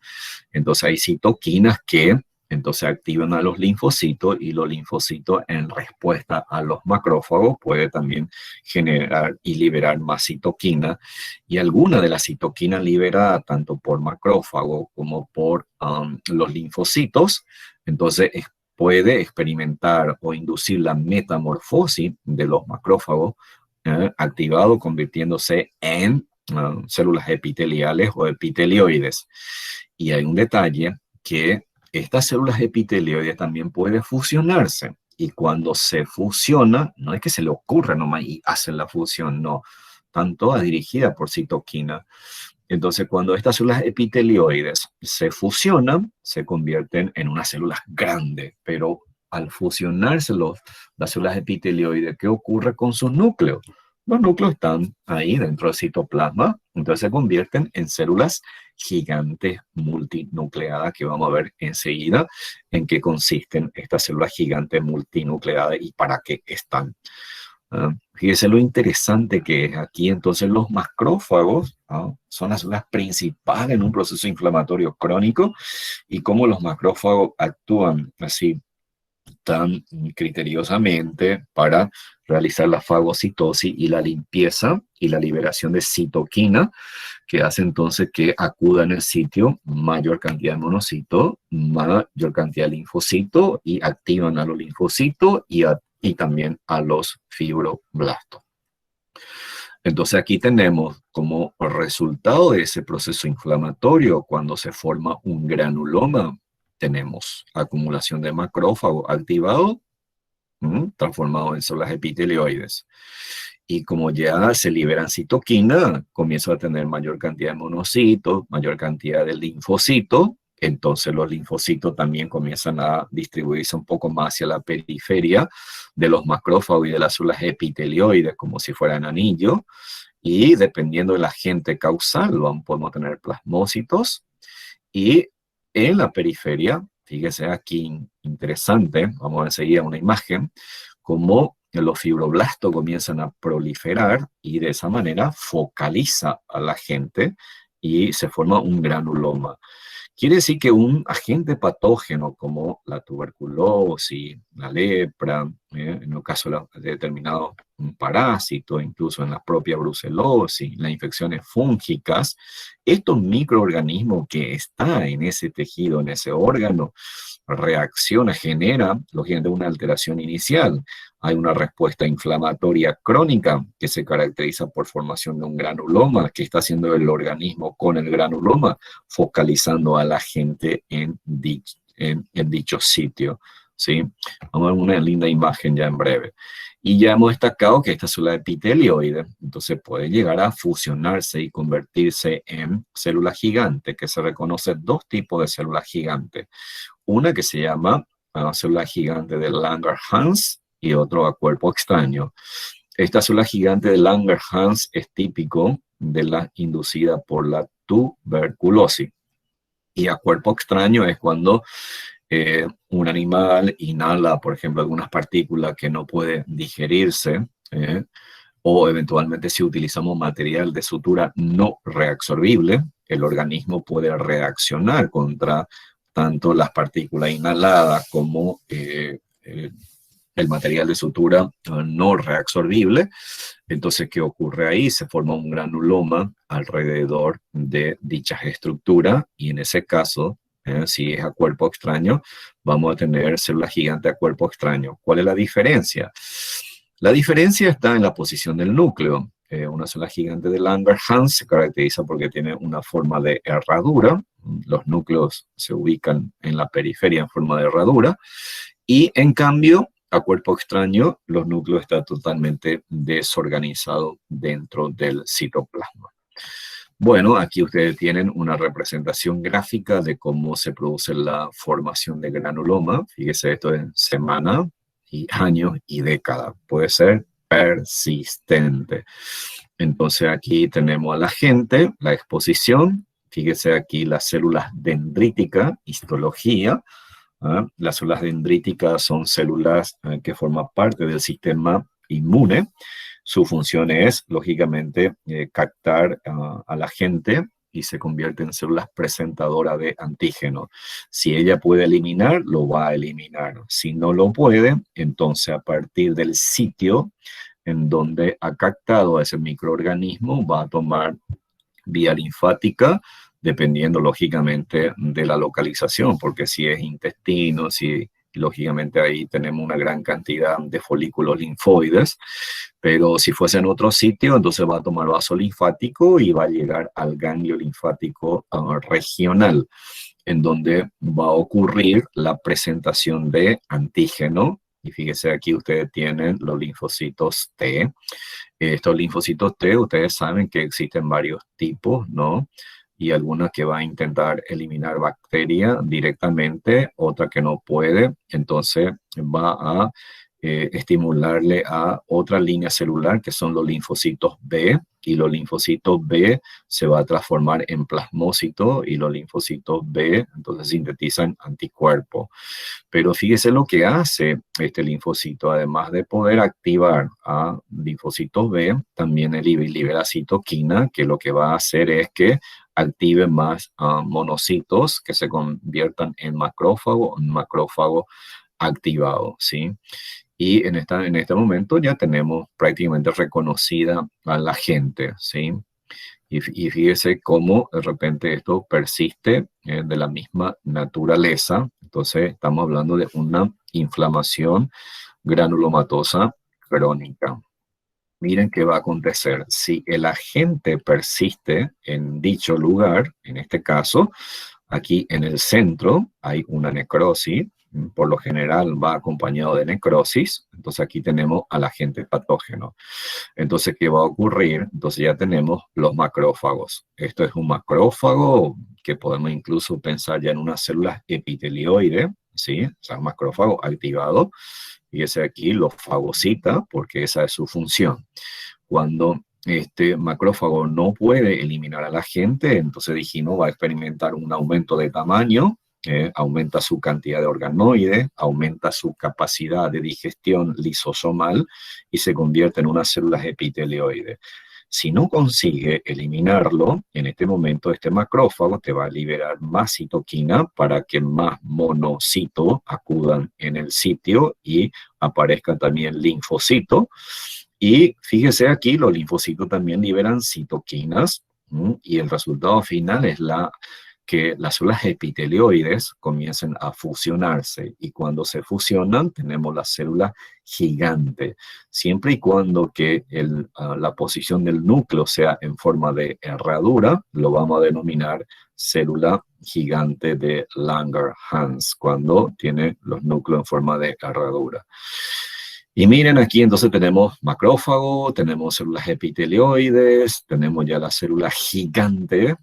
Entonces hay citoquinas que entonces activan a los linfocitos y los linfocitos en respuesta a los macrófagos puede también generar y liberar más citoquina. Y alguna de las citoquinas liberadas tanto por macrófago como por los linfocitos, entonces puede experimentar o inducir la metamorfosis de los macrófagos activado convirtiéndose en células epiteliales o epitelioides. Y hay un detalle que estas células epitelioides también pueden fusionarse. Y cuando se fusiona, no es que se le ocurra nomás y hacen la fusión, no. Están todas dirigidas por citoquina. Entonces, cuando estas células epitelioides se fusionan, se convierten en unas células grandes. Pero al fusionarse las células epitelioides, ¿qué ocurre con sus núcleos? Los núcleos están ahí dentro del citoplasma, entonces se convierten en células gigantes multinucleadas, que vamos a ver enseguida en qué consisten estas células gigantes multinucleadas y para qué están. Fíjese lo interesante que es aquí. Entonces los macrófagos son las células principales en un proceso inflamatorio crónico y cómo los macrófagos actúan así tan criteriosamente para realizar la fagocitosis y la limpieza y la liberación de citoquina, que hace entonces que acuda en el sitio mayor cantidad de monocitos, mayor cantidad de linfocitos y activan a los linfocitos y también a los fibroblastos. Entonces aquí tenemos como resultado de ese proceso inflamatorio, cuando se forma un granuloma, tenemos acumulación de macrófagos activados, transformados en células epitelioides. Y como ya se liberan citoquina, comienza a tener mayor cantidad de monocitos, mayor cantidad de linfocitos. Entonces los linfocitos también comienzan a distribuirse un poco más hacia la periferia de los macrófagos y de las células epitelioides, como si fueran anillos. Y dependiendo del agente causal, podemos tener plasmócitos. Y en la periferia, fíjese aquí, interesante, vamos a enseguida una imagen, como los fibroblastos comienzan a proliferar y de esa manera focaliza a la agente y se forma un granuloma. Quiere decir que un agente patógeno como la tuberculosis, la lepra, en el caso de determinados parásitos, incluso en la propia brucelosis, las infecciones fúngicas, estos microorganismos que están en ese tejido, en ese órgano, reacciona, genera, lógicamente, una alteración inicial. Hay una respuesta inflamatoria crónica que se caracteriza por formación de un granuloma. ¿Qué está haciendo el organismo con el granuloma? Focalizando a la gente en dicho sitio. ¿Sí? Vamos a ver una linda imagen ya en breve. Y ya hemos destacado que esta célula epitelioide, entonces puede llegar a fusionarse y convertirse en células gigantes, que se reconoce dos tipos de células gigantes. Una que se llama célula gigante de Langerhans y otro a cuerpo extraño. Esta célula gigante de Langerhans es típico de la inducida por la tuberculosis. Y a cuerpo extraño es cuando un animal inhala, por ejemplo, algunas partículas que no pueden digerirse, o eventualmente si utilizamos material de sutura no reabsorbible, el organismo puede reaccionar contra tanto las partículas inhaladas como el material de sutura no reabsorbible. Entonces, ¿qué ocurre ahí? Se forma un granuloma alrededor de dichas estructuras y en ese caso, si es a cuerpo extraño, vamos a tener células gigantes a cuerpo extraño. ¿Cuál es la diferencia? La diferencia está en la posición del núcleo. una célula gigante de Langerhans se caracteriza porque tiene una forma de herradura. Los núcleos se ubican en la periferia en forma de herradura. Y en cambio, a cuerpo extraño, los núcleos están totalmente desorganizados dentro del citoplasma. Bueno, aquí ustedes tienen una representación gráfica de cómo se produce la formación de granuloma. Fíjese, esto en semana y años y décadas. Puede ser persistente. Entonces aquí tenemos a la gente, la exposición. Fíjese aquí las células dendríticas, histología. Las células dendríticas son células que forman parte del sistema inmune. Su función es, lógicamente, captar a la gente y se convierte en células presentadoras de antígenos. Si ella puede eliminar, lo va a eliminar. Si no lo puede, entonces a partir del sitio en donde ha captado a ese microorganismo, va a tomar vía linfática, dependiendo lógicamente de la localización, porque si es intestino, si lógicamente ahí tenemos una gran cantidad de folículos linfoides, pero si fuese en otro sitio, entonces va a tomar vaso linfático y va a llegar al ganglio linfático regional, en donde va a ocurrir la presentación de antígeno. Y fíjese aquí ustedes tienen los linfocitos T. Estos linfocitos T, ustedes saben que existen varios tipos, ¿no? Y algunas que va a intentar eliminar bacterias directamente, otra que no puede, entonces va a estimularle a otra línea celular que son los linfocitos B, y los linfocitos B se va a transformar en plasmócitos y los linfocitos B entonces sintetizan anticuerpos. Pero fíjese lo que hace este linfocito, además de poder activar a linfocitos B, también libera citoquina, que lo que va a hacer es que active más monocitos que se conviertan en macrófago activado, ¿sí? Y en este momento ya tenemos prácticamente reconocida a la gente, ¿sí? Y fíjese cómo de repente esto persiste de la misma naturaleza. Entonces estamos hablando de una inflamación granulomatosa crónica. Miren qué va a acontecer. Si el agente persiste en dicho lugar, en este caso, aquí en el centro hay una necrosis, por lo general va acompañado de necrosis, entonces aquí tenemos al agente patógeno. Entonces, ¿qué va a ocurrir? Entonces ya tenemos los macrófagos. Esto es un macrófago que podemos incluso pensar ya en unas células epitelioides, ¿sí? O sea, un macrófago activado. Y ese aquí lo fagocita porque esa es su función. Cuando este macrófago no puede eliminar a la gente, entonces dijimos va a experimentar un aumento de tamaño, aumenta su cantidad de organoides, aumenta su capacidad de digestión lisosomal y se convierte en unas células epitelioides. Si no consigue eliminarlo, en este momento este macrófago te va a liberar más citoquina para que más monocitos acudan en el sitio y aparezcan también linfocitos. Y fíjese aquí, los linfocitos también liberan citoquinas, y el resultado final es que las células epitelioides comiencen a fusionarse, y cuando se fusionan tenemos la célula gigante, siempre y cuando que la posición del núcleo sea en forma de herradura, lo vamos a denominar célula gigante de Langerhans, cuando tiene los núcleos en forma de herradura. Y miren aquí, entonces tenemos macrófago, tenemos células epitelioides, tenemos ya la célula gigante,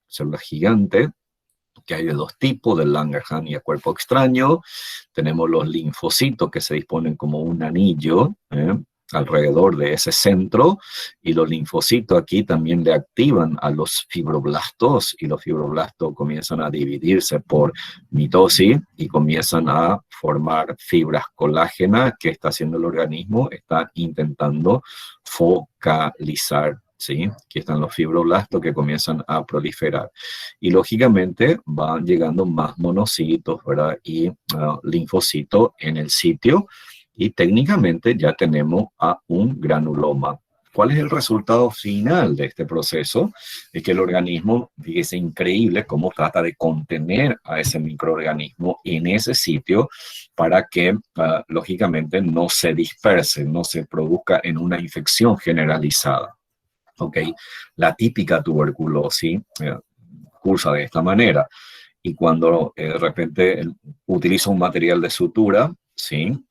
célula gigante, que hay de dos tipos, del Langerhans y a cuerpo extraño. Tenemos los linfocitos que se disponen como un anillo alrededor de ese centro, y los linfocitos aquí también le activan a los fibroblastos, y los fibroblastos comienzan a dividirse por mitosis y comienzan a formar fibras colágenas que está haciendo el organismo, está intentando focalizar. ¿Sí? Aquí están los fibroblastos que comienzan a proliferar. Y lógicamente van llegando más monocitos, ¿verdad? Y linfocitos en el sitio. Y técnicamente ya tenemos a un granuloma ¿Cuál es el resultado final de este proceso? Es que el organismo, fíjese, increíble cómo trata de contener a ese microorganismo en ese sitio para que, lógicamente, no se disperse, no se produzca en una infección generalizada. ¿Ok? La típica tuberculosis cursa de esta manera. Y cuando de repente utiliza un material de sutura, ¿sí?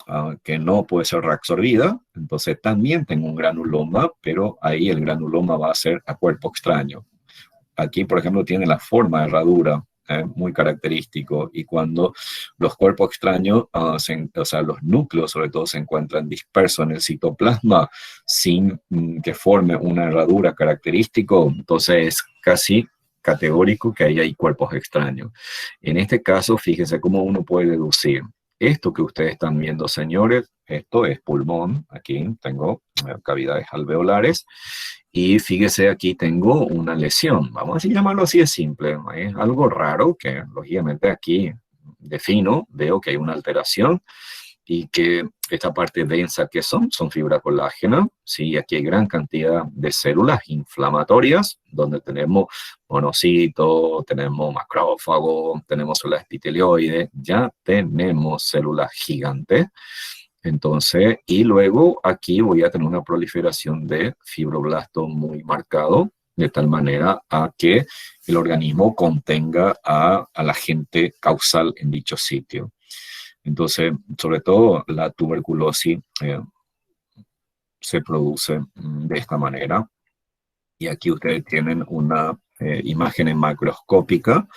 Que no puede ser reabsorbida, entonces también tengo un granuloma, pero ahí el granuloma va a ser a cuerpo extraño. Aquí, por ejemplo, tiene la forma de herradura, muy característico, y cuando los cuerpos extraños, o sea, los núcleos sobre todo se encuentran dispersos en el citoplasma sin que forme una herradura característico, entonces es casi categórico que ahí hay cuerpos extraños. En este caso, fíjense cómo uno puede deducir. Esto que ustedes están viendo, señores, esto es pulmón. Aquí tengo cavidades alveolares. Y fíjese, aquí tengo una lesión. Vamos a llamarlo así de simple. Es algo raro que, lógicamente, aquí defino, veo que hay una alteración y que esta parte densa que son fibra colágena, sí, aquí hay gran cantidad de células inflamatorias, donde tenemos monocitos, tenemos macrófagos, tenemos células epitelioides, ya tenemos células gigantes. Entonces, y luego aquí voy a tener una proliferación de fibroblastos muy marcado, de tal manera a que el organismo contenga al agente causal en dicho sitio. Entonces, sobre todo la tuberculosis se produce de esta manera. Y aquí ustedes tienen una imagen macroscópica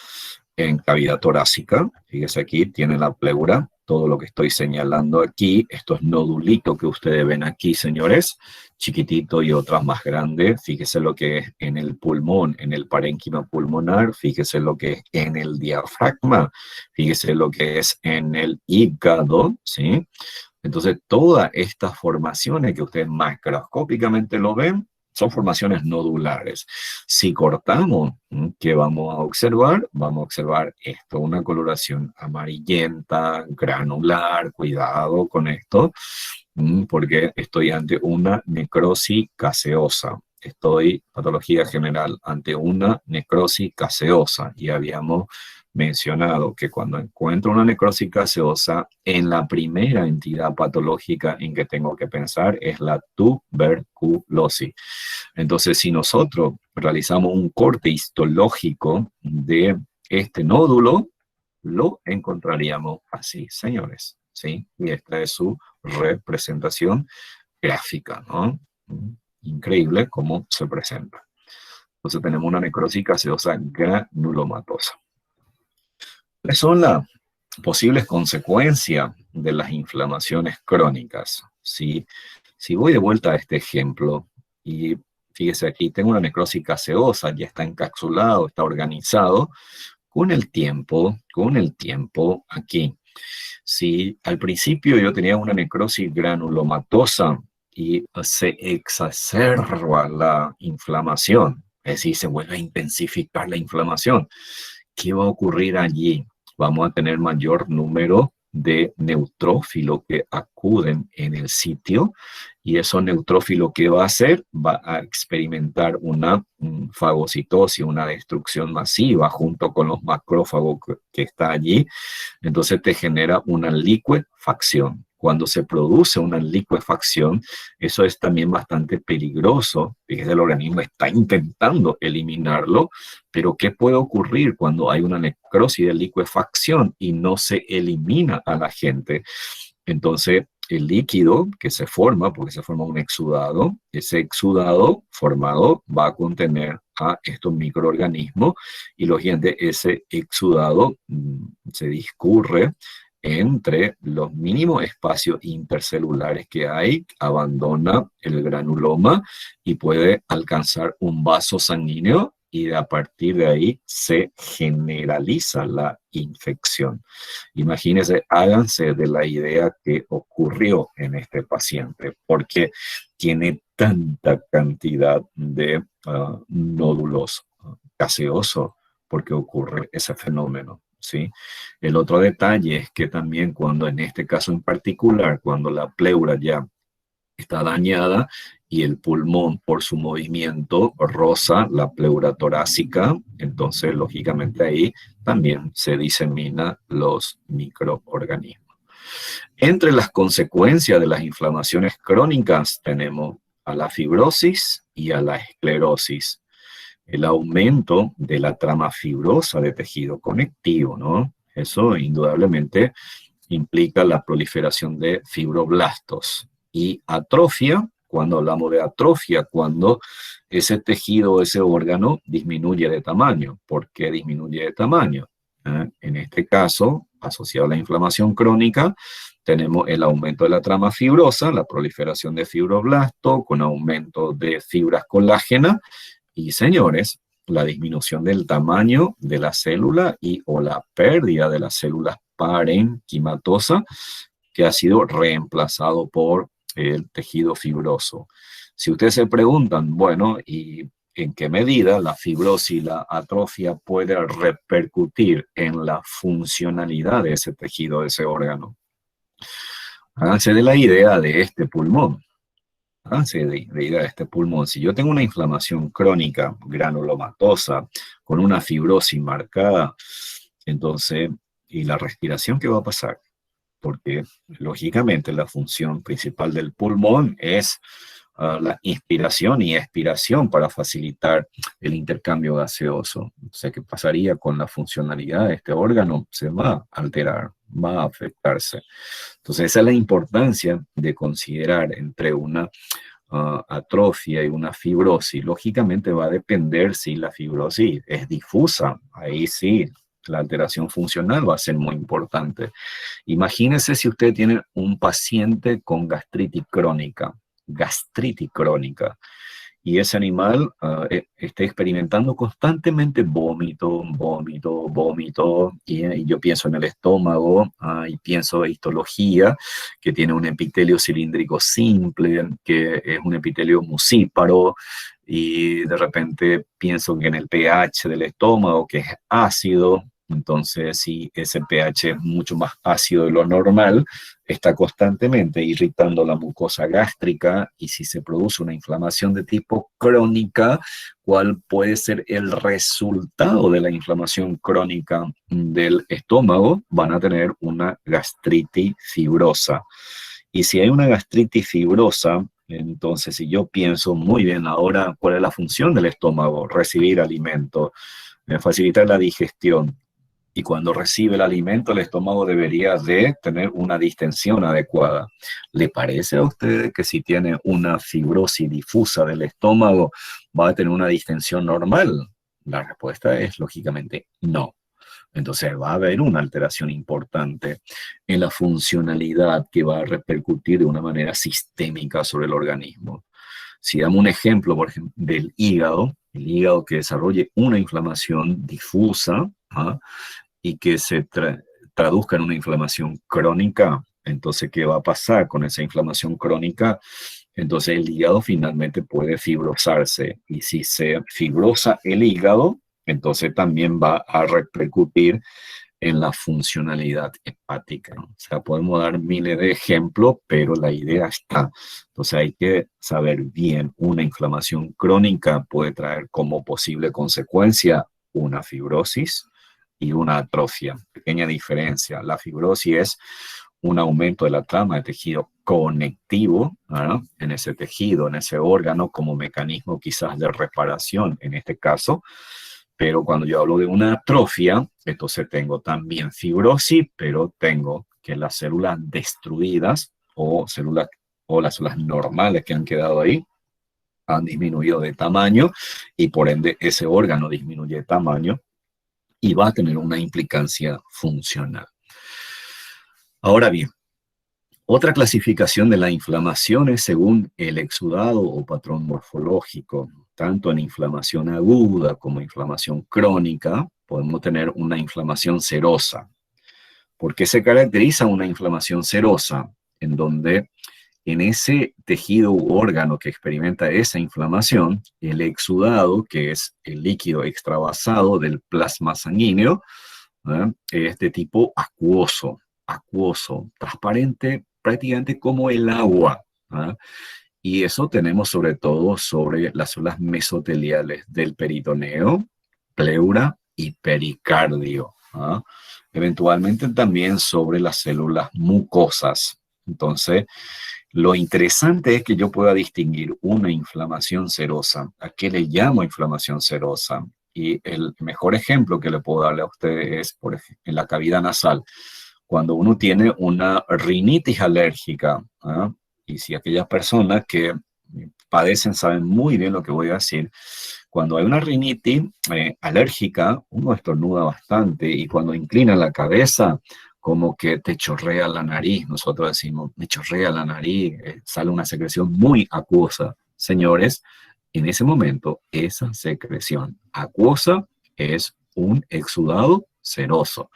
en cavidad torácica. Fíjense aquí, tiene la pleura. Todo lo que estoy señalando aquí, estos nodulitos que ustedes ven aquí, señores, chiquitito y otras más grandes. Fíjese lo que es en el pulmón, en el parénquima pulmonar. Fíjese lo que es en el diafragma. Fíjese lo que es en el hígado, ¿sí? Entonces, todas estas formaciones que ustedes macroscópicamente lo ven, son formaciones nodulares. Si cortamos, ¿qué vamos a observar? Vamos a observar esto, una coloración amarillenta, granular, cuidado con esto, porque estoy ante una necrosis gaseosa. Estoy, patología general, ante una necrosis gaseosa. Y habíamos mencionado que cuando encuentro una necrosis gaseosa, en la primera entidad patológica en que tengo que pensar es la tuberculosis. Entonces, si nosotros realizamos un corte histológico de este nódulo, lo encontraríamos así, señores, ¿sí? Y esta es su representación gráfica, ¿no? Increíble cómo se presenta. Entonces tenemos una necrosis gaseosa granulomatosa. ¿Cuáles son las posibles consecuencias de las inflamaciones crónicas? Si voy de vuelta a este ejemplo y fíjese aquí, tengo una necrosis gaseosa, ya está encapsulado, está organizado, con el tiempo, aquí, si al principio yo tenía una necrosis granulomatosa y se exacerba la inflamación, es decir, se vuelve a intensificar la inflamación, ¿qué va a ocurrir allí? Vamos a tener mayor número de neutrófilos que acuden en el sitio y esos neutrófilos, ¿qué va a hacer? Va a experimentar una fagocitosis, una destrucción masiva junto con los macrófagos que está allí. Entonces te genera una licuefacción. Cuando se produce una licuefacción, eso es también bastante peligroso. Fíjese, el organismo está intentando eliminarlo, pero ¿qué puede ocurrir cuando hay una necrosis de licuefacción y no se elimina a la gente? Entonces, el líquido que se forma, porque se forma un exudado, ese exudado formado va a contener a estos microorganismos y lógicamente ese exudado se discurre entre los mínimos espacios intercelulares que hay, abandona el granuloma y puede alcanzar un vaso sanguíneo y a partir de ahí se generaliza la infección. Imagínense, háganse de la idea que ocurrió en este paciente, porque tiene tanta cantidad de nódulos gaseosos, porque ocurre ese fenómeno, ¿sí? El otro detalle es que también cuando en este caso en particular, cuando la pleura ya está dañada y el pulmón por su movimiento roza la pleura torácica, entonces lógicamente ahí también se diseminan los microorganismos. Entre las consecuencias de las inflamaciones crónicas tenemos a la fibrosis y a la esclerosis. El aumento de la trama fibrosa de tejido conectivo, ¿no? Eso indudablemente implica la proliferación de fibroblastos y atrofia. Cuando hablamos de atrofia, cuando ese tejido, ese órgano disminuye de tamaño. ¿Por qué disminuye de tamaño? En este caso, asociado a la inflamación crónica, tenemos el aumento de la trama fibrosa, la proliferación de fibroblastos con aumento de fibras colágenas y, señores, la disminución del tamaño de la célula y o la pérdida de las células parenquimatosas que ha sido reemplazado por el tejido fibroso. Si ustedes se preguntan, bueno, ¿y en qué medida la fibrosis y la atrofia puede repercutir en la funcionalidad de ese tejido, de ese órgano? Háganse de la idea de este pulmón. Háganse de idea de este pulmón. Si yo tengo una inflamación crónica, granulomatosa, con una fibrosis marcada, entonces, ¿y la respiración qué va a pasar? Porque lógicamente la función principal del pulmón es la inspiración y expiración para facilitar el intercambio gaseoso. O sea, ¿qué pasaría con la funcionalidad de este órgano? Se va a alterar, va a afectarse. Entonces, esa es la importancia de considerar entre una atrofia y una fibrosis. Lógicamente va a depender si la fibrosis es difusa. Ahí sí, la alteración funcional va a ser muy importante. Imagínese si usted tiene un paciente con gastritis crónica, y ese animal está experimentando constantemente vómito, y yo pienso en el estómago, y pienso en histología, que tiene un epitelio cilíndrico simple, que es un epitelio mucíparo, y de repente pienso que en el pH del estómago, que es ácido. Entonces, si ese pH es mucho más ácido de lo normal, está constantemente irritando la mucosa gástrica, y si se produce una inflamación de tipo crónica, ¿cuál puede ser el resultado de la inflamación crónica del estómago? Van a tener una gastritis fibrosa. Y si hay una gastritis fibrosa, entonces si yo pienso muy bien ahora, ¿cuál es la función del estómago? Recibir alimento, facilitar la digestión. Y cuando recibe el alimento, el estómago debería de tener una distensión adecuada. ¿Le parece a usted que si tiene una fibrosis difusa del estómago, va a tener una distensión normal? La respuesta es, lógicamente, no. Entonces va a haber una alteración importante en la funcionalidad que va a repercutir de una manera sistémica sobre el organismo. Si damos un ejemplo, por ejemplo, del hígado, el hígado que desarrolle una inflamación difusa, y que se traduzca en una inflamación crónica, entonces, ¿qué va a pasar con esa inflamación crónica? Entonces, el hígado finalmente puede fibrosarse, y si se fibrosa el hígado, entonces también va a repercutir en la funcionalidad hepática. O sea, podemos dar miles de ejemplos, pero la idea está. Entonces, hay que saber bien, una inflamación crónica puede traer como posible consecuencia una fibrosis y una atrofia. Pequeña diferencia. La fibrosis es un aumento de la trama de tejido conectivo, ¿verdad?, en ese tejido, en ese órgano, como mecanismo quizás de reparación en este caso. Pero cuando yo hablo de una atrofia, entonces tengo también fibrosis, pero tengo que las células destruidas o las células normales que han quedado ahí han disminuido de tamaño, y por ende ese órgano disminuye de tamaño y va a tener una implicancia funcional. Ahora bien, otra clasificación de la inflamación es según el exudado o patrón morfológico. Tanto en inflamación aguda como inflamación crónica podemos tener una inflamación serosa. ¿Por qué se caracteriza una inflamación serosa? En donde en ese tejido u órgano que experimenta esa inflamación, el exudado, que es el líquido extravasado del plasma sanguíneo, es de tipo acuoso, transparente, prácticamente como el agua, Y eso tenemos sobre todo sobre las células mesoteliales del peritoneo, pleura y pericardio. ¿Ah? Eventualmente también sobre las células mucosas. Entonces, lo interesante es que yo pueda distinguir una inflamación serosa. ¿A qué le llamo inflamación serosa? Y el mejor ejemplo que le puedo darle a ustedes es, por ejemplo, en la cavidad nasal. Cuando uno tiene una rinitis alérgica, ¿ah? Y si aquellas personas que padecen saben muy bien lo que voy a decir, cuando hay una rinitis alérgica, uno estornuda bastante y cuando inclina la cabeza, como que te chorrea la nariz. Nosotros decimos, me chorrea la nariz, sale una secreción muy acuosa. Señores, en ese momento, esa secreción acuosa es un exudado seroso.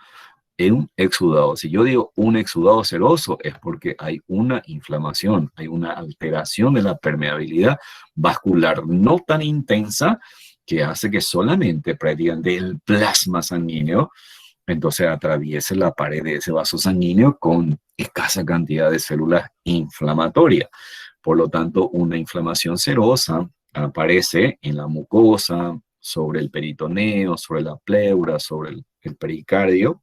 En un exudado, si yo digo un exudado seroso, es porque hay una inflamación, hay una alteración de la permeabilidad vascular no tan intensa que hace que solamente prácticamente el plasma sanguíneo entonces atraviese la pared de ese vaso sanguíneo con escasa cantidad de células inflamatorias. Por lo tanto, una inflamación serosa aparece en la mucosa, sobre el peritoneo, sobre la pleura, sobre el pericardio,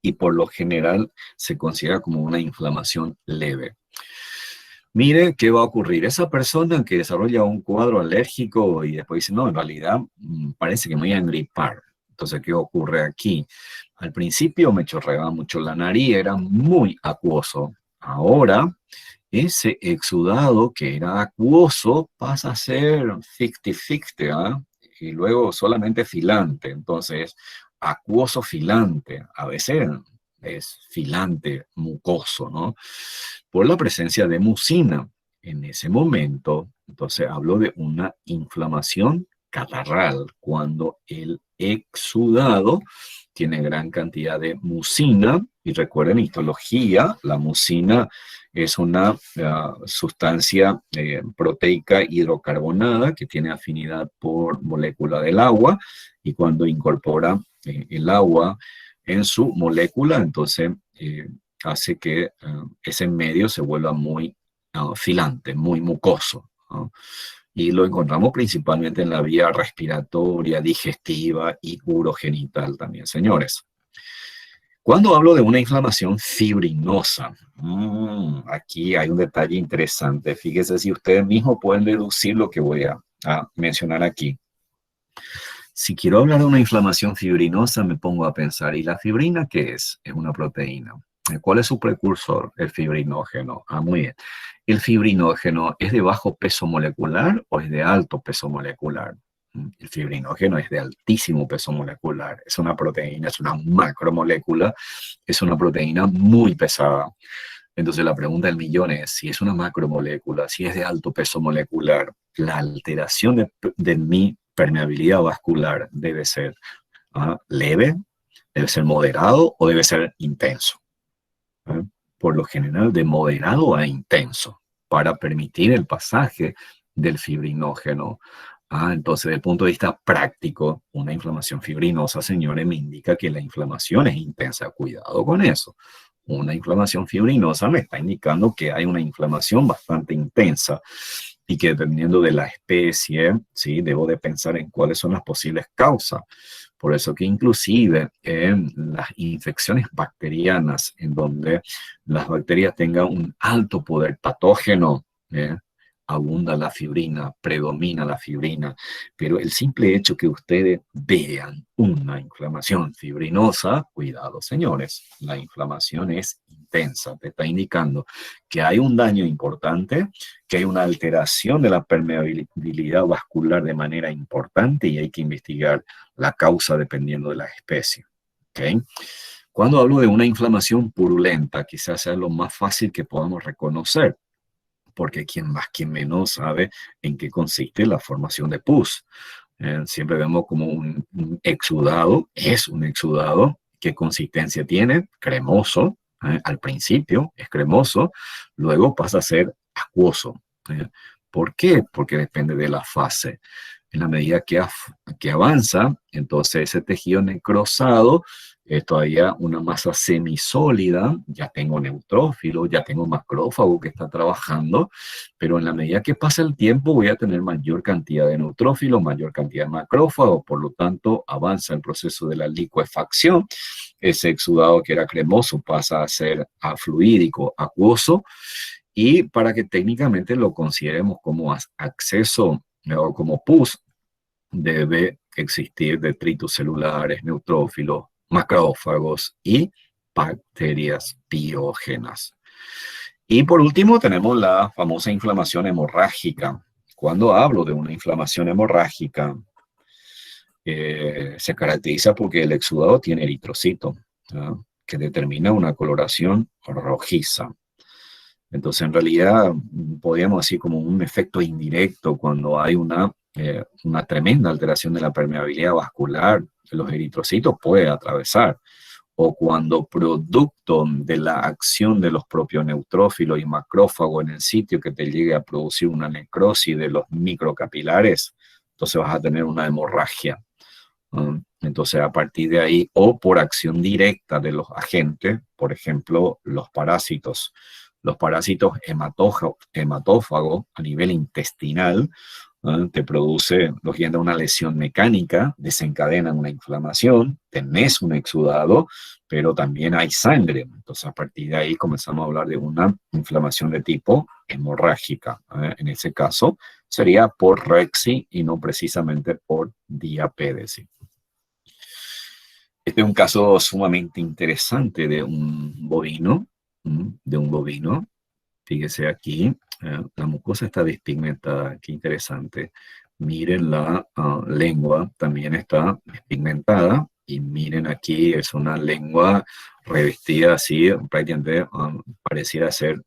y por lo general se considera como una inflamación leve. Mire qué va a ocurrir. Esa persona que desarrolla un cuadro alérgico y después dice, no, en realidad parece que me voy a engripar. Entonces, ¿qué ocurre aquí? Al principio me chorreaba mucho la nariz, era muy acuoso. Ahora, ese exudado que era acuoso pasa a ser ficti-ficti, ¿ah? Y luego solamente filante. Entonces, acuoso filante, a veces es filante, mucoso, ¿no? Por la presencia de mucina. En ese momento, entonces hablo de una inflamación catarral, cuando el exudado tiene gran cantidad de mucina, y recuerden, histología, la mucina es una sustancia proteica hidrocarbonada que tiene afinidad por molécula del agua, y cuando incorpora el agua en su molécula, entonces hace que ese medio se vuelva muy filante, muy mucoso, ¿no? Y lo encontramos principalmente en la vía respiratoria, digestiva y urogenital también, señores. Cuando hablo de una inflamación fibrinosa, aquí hay un detalle interesante. Fíjese si ustedes mismos pueden deducir lo que voy a mencionar aquí. Si quiero hablar de una inflamación fibrinosa, me pongo a pensar, ¿y la fibrina qué es? Es una proteína. ¿Cuál es su precursor? El fibrinógeno. Ah, muy bien. ¿El fibrinógeno es de bajo peso molecular o es de alto peso molecular? El fibrinógeno es de altísimo peso molecular. Es una proteína, es una macromolécula, es una proteína muy pesada. Entonces la pregunta del millón es, si es una macromolécula, si es de alto peso molecular, la alteración de mi permeabilidad vascular debe ser leve, debe ser moderado o debe ser intenso. Por lo general, de moderado a intenso, para permitir el pasaje del fibrinógeno. Entonces, desde el punto de vista práctico, una inflamación fibrinosa, señores, me indica que la inflamación es intensa. Cuidado con eso. Una inflamación fibrinosa me está indicando que hay una inflamación bastante intensa y que dependiendo de la especie, ¿sí? Debo de pensar en cuáles son las posibles causas. Por eso que inclusive en las infecciones bacterianas, en donde las bacterias tengan un alto poder patógeno, abunda la fibrina, predomina la fibrina, pero el simple hecho que ustedes vean una inflamación fibrinosa, cuidado señores, la inflamación es intensa, te está indicando que hay un daño importante, que hay una alteración de la permeabilidad vascular de manera importante y hay que investigar la causa dependiendo de la especie. ¿Okay? Cuando hablo de una inflamación purulenta, quizás sea lo más fácil que podamos reconocer, porque quien más, quien menos sabe en qué consiste la formación de pus. Siempre vemos como un exudado, es un exudado. ¿Qué consistencia tiene? Cremoso. Al principio es cremoso, luego pasa a ser acuoso. ¿Por qué? Porque depende de la fase. En la medida que avanza, entonces ese tejido necrosado Es todavía una masa semisólida, ya tengo neutrófilo, ya tengo macrófago que está trabajando, pero en la medida que pasa el tiempo voy a tener mayor cantidad de neutrófilos, mayor cantidad de macrófago, por lo tanto avanza el proceso de la licuefacción. Ese exudado que era cremoso pasa a ser fluídico, acuoso, y para que técnicamente lo consideremos como acceso o como pus, debe existir detritos celulares, neutrófilos, macrófagos y bacterias biógenas. Y por último tenemos la famosa inflamación hemorrágica. Cuando hablo de una inflamación hemorrágica, se caracteriza porque el exudado tiene eritrocito, ¿no?, que determina una coloración rojiza. Entonces, en realidad, podríamos decir como un efecto indirecto cuando hay una tremenda alteración de la permeabilidad vascular, los eritrocitos puede atravesar, o cuando producto de la acción de los propios neutrófilos y macrófagos en el sitio que te llegue a producir una necrosis de los microcapilares, entonces vas a tener una hemorragia. Entonces, a partir de ahí, o por acción directa de los agentes, por ejemplo, los parásitos hematófagos a nivel intestinal, te produce, lógicamente, una lesión mecánica, desencadenan una inflamación, tenés un exudado, pero también hay sangre. Entonces, a partir de ahí comenzamos a hablar de una inflamación de tipo hemorrágica. En ese caso, sería por rexi y no precisamente por diapédesis. Este es un caso sumamente interesante de un bovino, Fíjese aquí, la mucosa está despigmentada, qué interesante. Miren la lengua, también está despigmentada. Y miren aquí, es una lengua revestida así, prácticamente pareciera ser,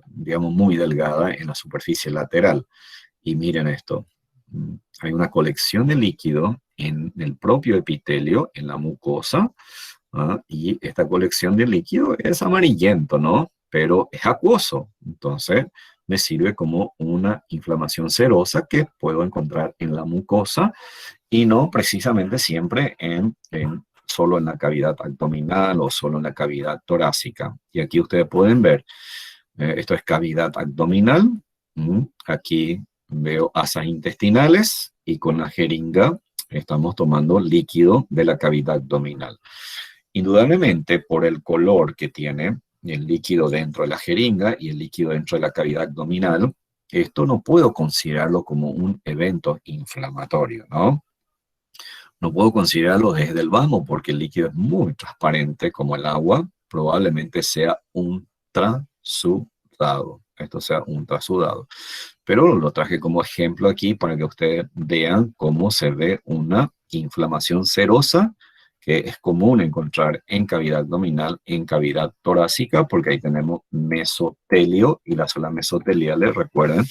digamos, muy delgada en la superficie lateral. Y miren esto, hay una colección de líquido en el propio epitelio, en la mucosa, y esta colección de líquido es amarillento, ¿no? Pero es acuoso, entonces me sirve como una inflamación serosa que puedo encontrar en la mucosa y no precisamente siempre solo en la cavidad abdominal o solo en la cavidad torácica. Y aquí ustedes pueden ver, esto es cavidad abdominal, aquí veo asas intestinales y con la jeringa estamos tomando líquido de la cavidad abdominal. Indudablemente, por el color que tiene el líquido dentro de la jeringa y el líquido dentro de la cavidad abdominal, esto no puedo considerarlo como un evento inflamatorio, ¿no? No puedo considerarlo desde el vamos porque el líquido es muy transparente como el agua, probablemente sea un trasudado. Esto sea un trasudado. Pero lo traje como ejemplo aquí para que ustedes vean cómo se ve una inflamación serosa que es común encontrar en cavidad abdominal, en cavidad torácica, porque ahí tenemos mesotelio y las células mesoteliales, recuerden,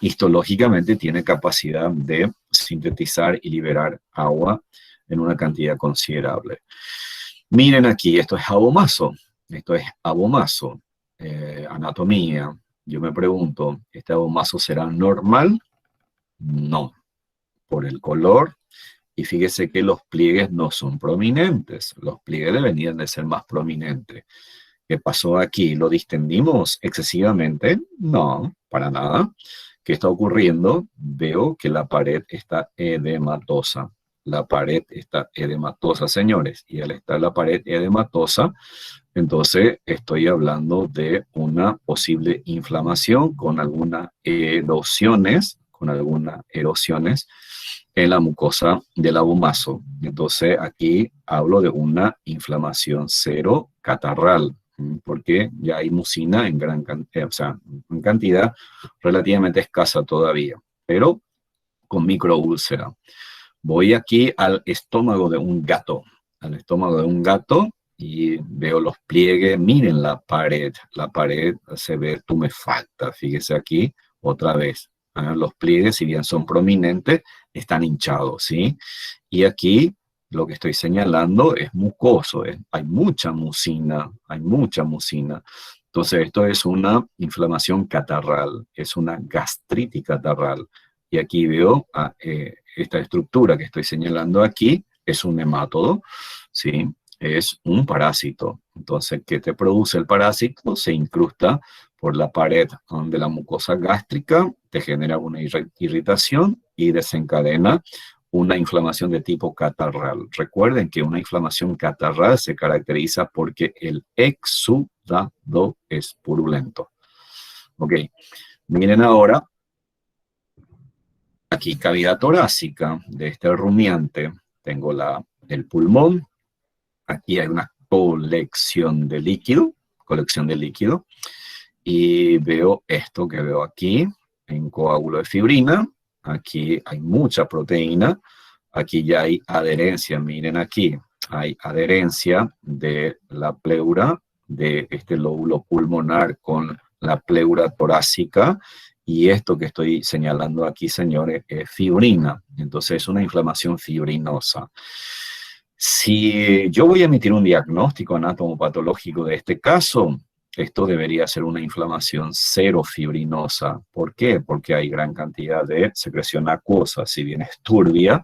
histológicamente tiene capacidad de sintetizar y liberar agua en una cantidad considerable. Miren aquí, esto es abomaso, anatomía. Yo me pregunto, ¿este abomaso será normal? No, por el color. Y fíjese que los pliegues no son prominentes. Los pliegues deberían de ser más prominentes. ¿Qué pasó aquí? ¿Lo distendimos excesivamente? No, para nada. ¿Qué está ocurriendo? Veo que la pared está edematosa. La pared está edematosa, señores. Y al estar la pared edematosa, entonces estoy hablando de una posible inflamación con algunas erosiones en la mucosa del abomaso. Entonces aquí hablo de una inflamación serocatarral, porque ya hay mucina en gran cantidad, o sea, en cantidad relativamente escasa todavía, pero con microúlcera. Voy aquí al estómago de un gato, y veo los pliegues. Miren la pared se ve tumefacta, fíjese aquí otra vez. Los pliegues, si bien son prominentes, están hinchados, ¿sí? Y aquí lo que estoy señalando es mucoso, hay mucha mucina. Entonces esto es una inflamación catarral, es una gastritis catarral. Y aquí veo esta estructura que estoy señalando aquí, es un hemátodo, ¿sí? es un parásito. Entonces, ¿qué te produce el parásito? Se incrusta por la pared de la mucosa gástrica, te genera una irritación y desencadena una inflamación de tipo catarral. Recuerden que una inflamación catarral se caracteriza porque el exudado es purulento. Ok, miren ahora, aquí cavidad torácica de este rumiante. Tengo el pulmón, aquí hay una colección de líquido, y veo esto que veo aquí, en coágulo de fibrina. Aquí hay mucha proteína, aquí ya hay adherencia, miren aquí, hay adherencia de la pleura de este lóbulo pulmonar con la pleura torácica, y esto que estoy señalando aquí, señores, es fibrina. Entonces es una inflamación fibrinosa. Si yo voy a emitir un diagnóstico anatomopatológico de este caso, esto debería ser una inflamación serofibrinosa. ¿Por qué? Porque hay gran cantidad de secreción acuosa. Si bien es turbia,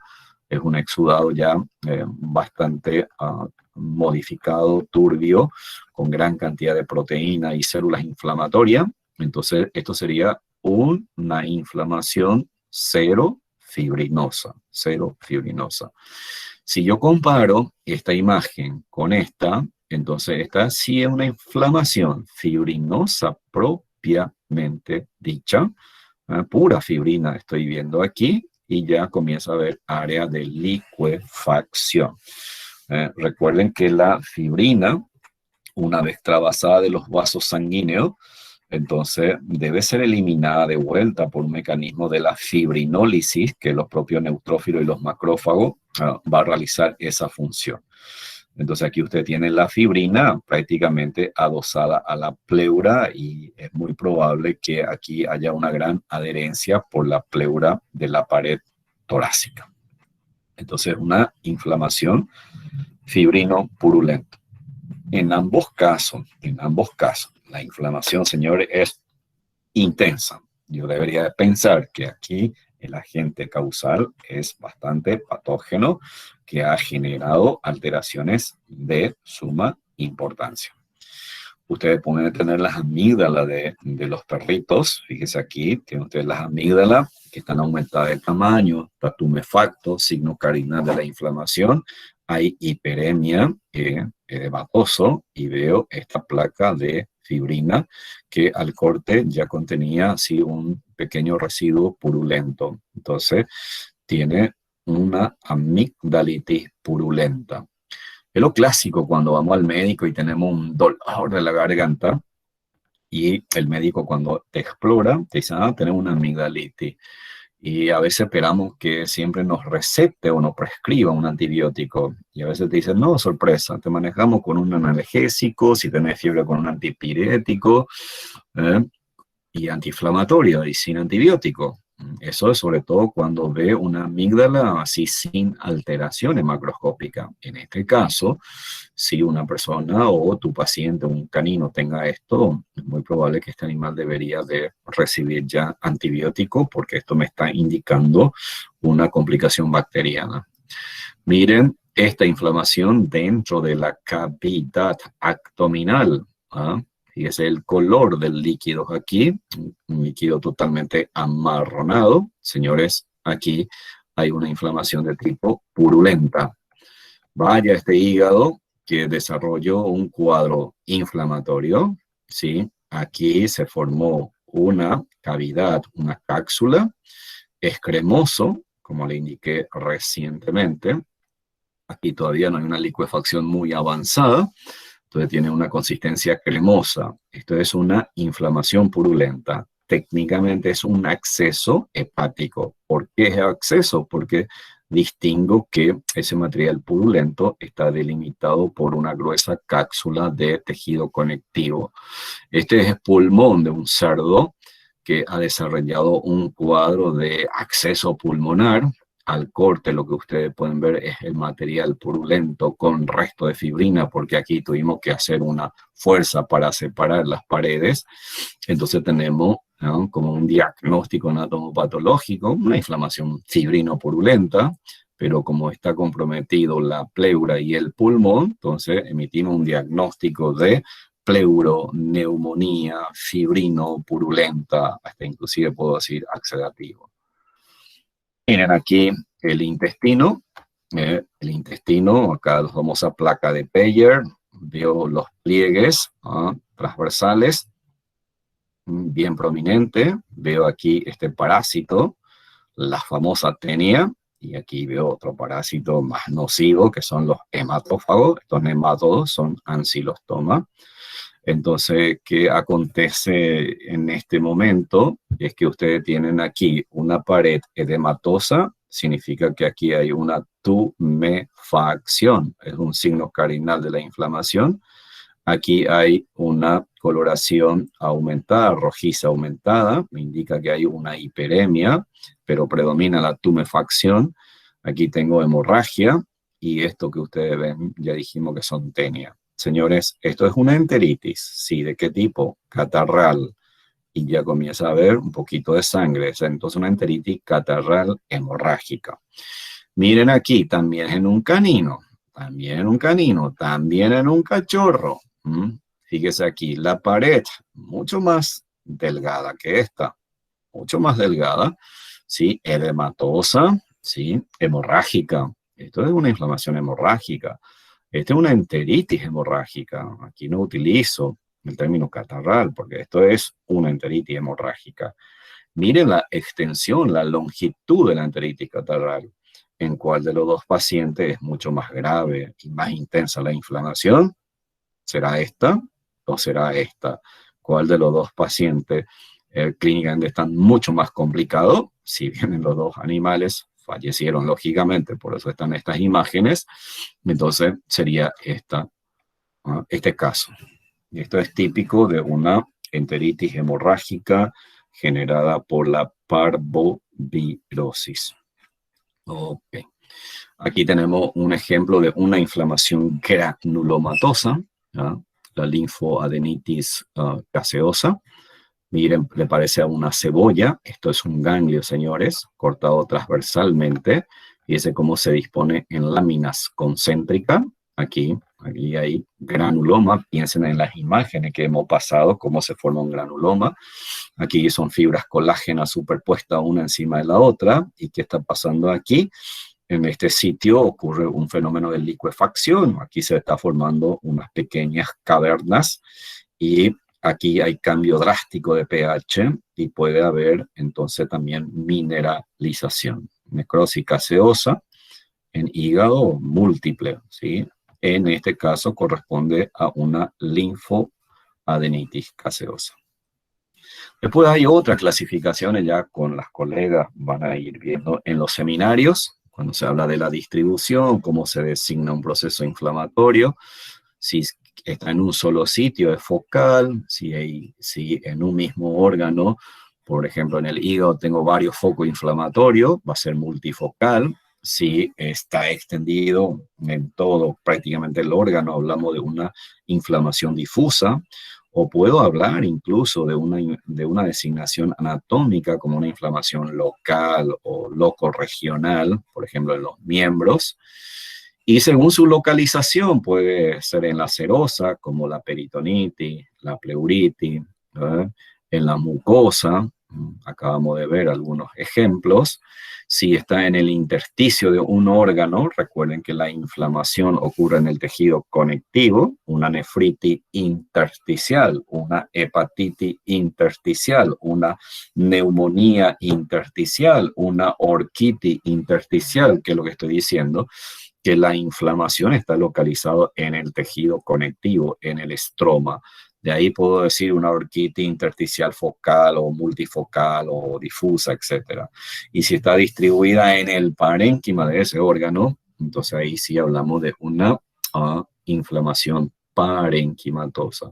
es un exudado ya bastante modificado, turbio, con gran cantidad de proteína y células inflamatorias. Entonces, esto sería una inflamación serofibrinosa. Si yo comparo esta imagen con esta, entonces esta sí es una inflamación fibrinosa propiamente dicha, pura fibrina estoy viendo aquí, y ya comienza a haber área de licuefacción. Recuerden que la fibrina, una vez trasvasada de los vasos sanguíneos, entonces debe ser eliminada de vuelta por un mecanismo de la fibrinólisis, que los propios neutrófilos y los macrófagos va a realizar esa función. Entonces aquí usted tiene la fibrina prácticamente adosada a la pleura, y es muy probable que aquí haya una gran adherencia por la pleura de la pared torácica. Entonces una inflamación fibrino-purulenta. En ambos casos, la inflamación, señores, es intensa. Yo debería pensar que aquí el agente causal es bastante patógeno, que ha generado alteraciones de suma importancia. Ustedes pueden tener las amígdalas de los perritos. Fíjense aquí, tienen ustedes las amígdalas que están aumentadas de tamaño, está tumefacto, signo cardinal de la inflamación. Hay hiperemia, edematoso, y veo esta placa de fibrina que al corte ya contenía así un pequeño residuo purulento. Entonces, tiene una amigdalitis purulenta. Es lo clásico cuando vamos al médico y tenemos un dolor de la garganta, y el médico cuando te explora te dice, tenemos una amigdalitis. Y a veces esperamos que siempre nos recete o nos prescriba un antibiótico. Y a veces te dicen, no, sorpresa, te manejamos con un analgésico, si tenés fiebre con un antipirético y antiinflamatorio y sin antibiótico. Eso es sobre todo cuando ve una amígdala así sin alteraciones macroscópicas. En este caso, si una persona o tu paciente, un canino, tenga esto, es muy probable que este animal debería de recibir ya antibiótico, porque esto me está indicando una complicación bacteriana. Miren esta inflamación dentro de la cavidad abdominal. Fíjese el color del líquido aquí, un líquido totalmente amarronado. Señores, aquí hay una inflamación de tipo purulenta. Vaya este hígado que desarrolló un cuadro inflamatorio, ¿sí? Aquí se formó una cavidad, una cápsula, es cremoso, como le indiqué recientemente. Aquí todavía no hay una licuefacción muy avanzada, entonces tiene una consistencia cremosa. Esto es una inflamación purulenta. Técnicamente es un acceso hepático. ¿Por qué es acceso? Porque distingo que ese material purulento está delimitado por una gruesa cápsula de tejido conectivo. Este es el pulmón de un cerdo que ha desarrollado un cuadro de acceso pulmonar. Al corte lo que ustedes pueden ver es el material purulento con resto de fibrina, porque aquí tuvimos que hacer una fuerza para separar las paredes. Entonces tenemos, como un diagnóstico anatomopatológico, una inflamación fibrino-purulenta, pero como está comprometido la pleura y el pulmón, entonces emitimos un diagnóstico de pleuroneumonía, fibrino, purulenta, hasta inclusive puedo decir oxidativo. Miren aquí el intestino. El intestino, acá la famosa placa de Peyer, veo los pliegues transversales, bien prominente. Veo aquí este parásito, la famosa tenia, y aquí veo otro parásito más nocivo, que son los hematófagos. Estos nematodos son ancilostoma. Entonces, ¿qué acontece en este momento? Es que ustedes tienen aquí una pared edematosa, significa que aquí hay una tumefacción, es un signo cardinal de la inflamación. Aquí hay una coloración aumentada, rojiza aumentada, me indica que hay una hiperemia, pero predomina la tumefacción. Aquí tengo hemorragia y esto que ustedes ven, ya dijimos que son tenia. Señores, esto es una enteritis, ¿sí? ¿De qué tipo? Catarral. Y ya comienza a haber un poquito de sangre. Entonces una enteritis catarral hemorrágica. Miren aquí, también en un canino, también en un canino, también en un cachorro. Fíjese aquí, la pared mucho más delgada que esta, mucho más delgada, ¿sí? Edematosa, ¿sí? Hemorrágica. Esto es una inflamación hemorrágica. Esta es una enteritis hemorrágica. Aquí no utilizo el término catarral porque esto es una enteritis hemorrágica. Miren la extensión, la longitud de la enteritis catarral. ¿En cuál de los dos pacientes es mucho más grave y más intensa la inflamación? ¿Será esta o será esta? ¿Cuál de los dos pacientes clínicamente están mucho más complicados? Si bien los dos animales fallecieron lógicamente, por eso están estas imágenes, entonces sería este caso. Y esto es típico de una enteritis hemorrágica generada por la parvovirosis. Ok. Aquí tenemos un ejemplo de una inflamación granulomatosa, la linfoadenitis gaseosa. Miren, le parece a una cebolla. Esto es un ganglio, señores, cortado transversalmente. Fíjense cómo se dispone en láminas concéntricas. Aquí hay granuloma. Piensen en las imágenes que hemos pasado, cómo se forma un granuloma. Aquí son fibras colágenas superpuestas una encima de la otra. ¿Y qué está pasando aquí? En este sitio ocurre un fenómeno de licuefacción. Aquí se está formando unas pequeñas cavernas y aquí hay cambio drástico de pH y puede haber entonces también mineralización. Necrosis gaseosa en hígado múltiple, ¿sí? En este caso corresponde a una linfoadenitis gaseosa. Después hay otras clasificaciones, ya con las colegas van a ir viendo en los seminarios, cuando se habla de la distribución, cómo se designa un proceso inflamatorio, si está en un solo sitio es focal, si en un mismo órgano, por ejemplo en el hígado tengo varios focos inflamatorios, va a ser multifocal. Si está extendido en todo prácticamente el órgano, hablamos de una inflamación difusa. O puedo hablar incluso de una designación anatómica como una inflamación local o locorregional, por ejemplo, en los miembros. Y según su localización, puede ser en la serosa, como la peritonitis, la pleuritis, ¿verdad? En la mucosa, acabamos de ver algunos ejemplos. Si está en el intersticio de un órgano, recuerden que la inflamación ocurre en el tejido conectivo, una nefritis intersticial, una hepatitis intersticial, una neumonía intersticial, una orquitis intersticial, que es lo que estoy diciendo, que la inflamación está localizada en el tejido conectivo, en el estroma. De ahí puedo decir una orquitis intersticial focal o multifocal o difusa, etc. Y si está distribuida en el parénquima de ese órgano, entonces ahí sí hablamos de una inflamación parenquimatosa.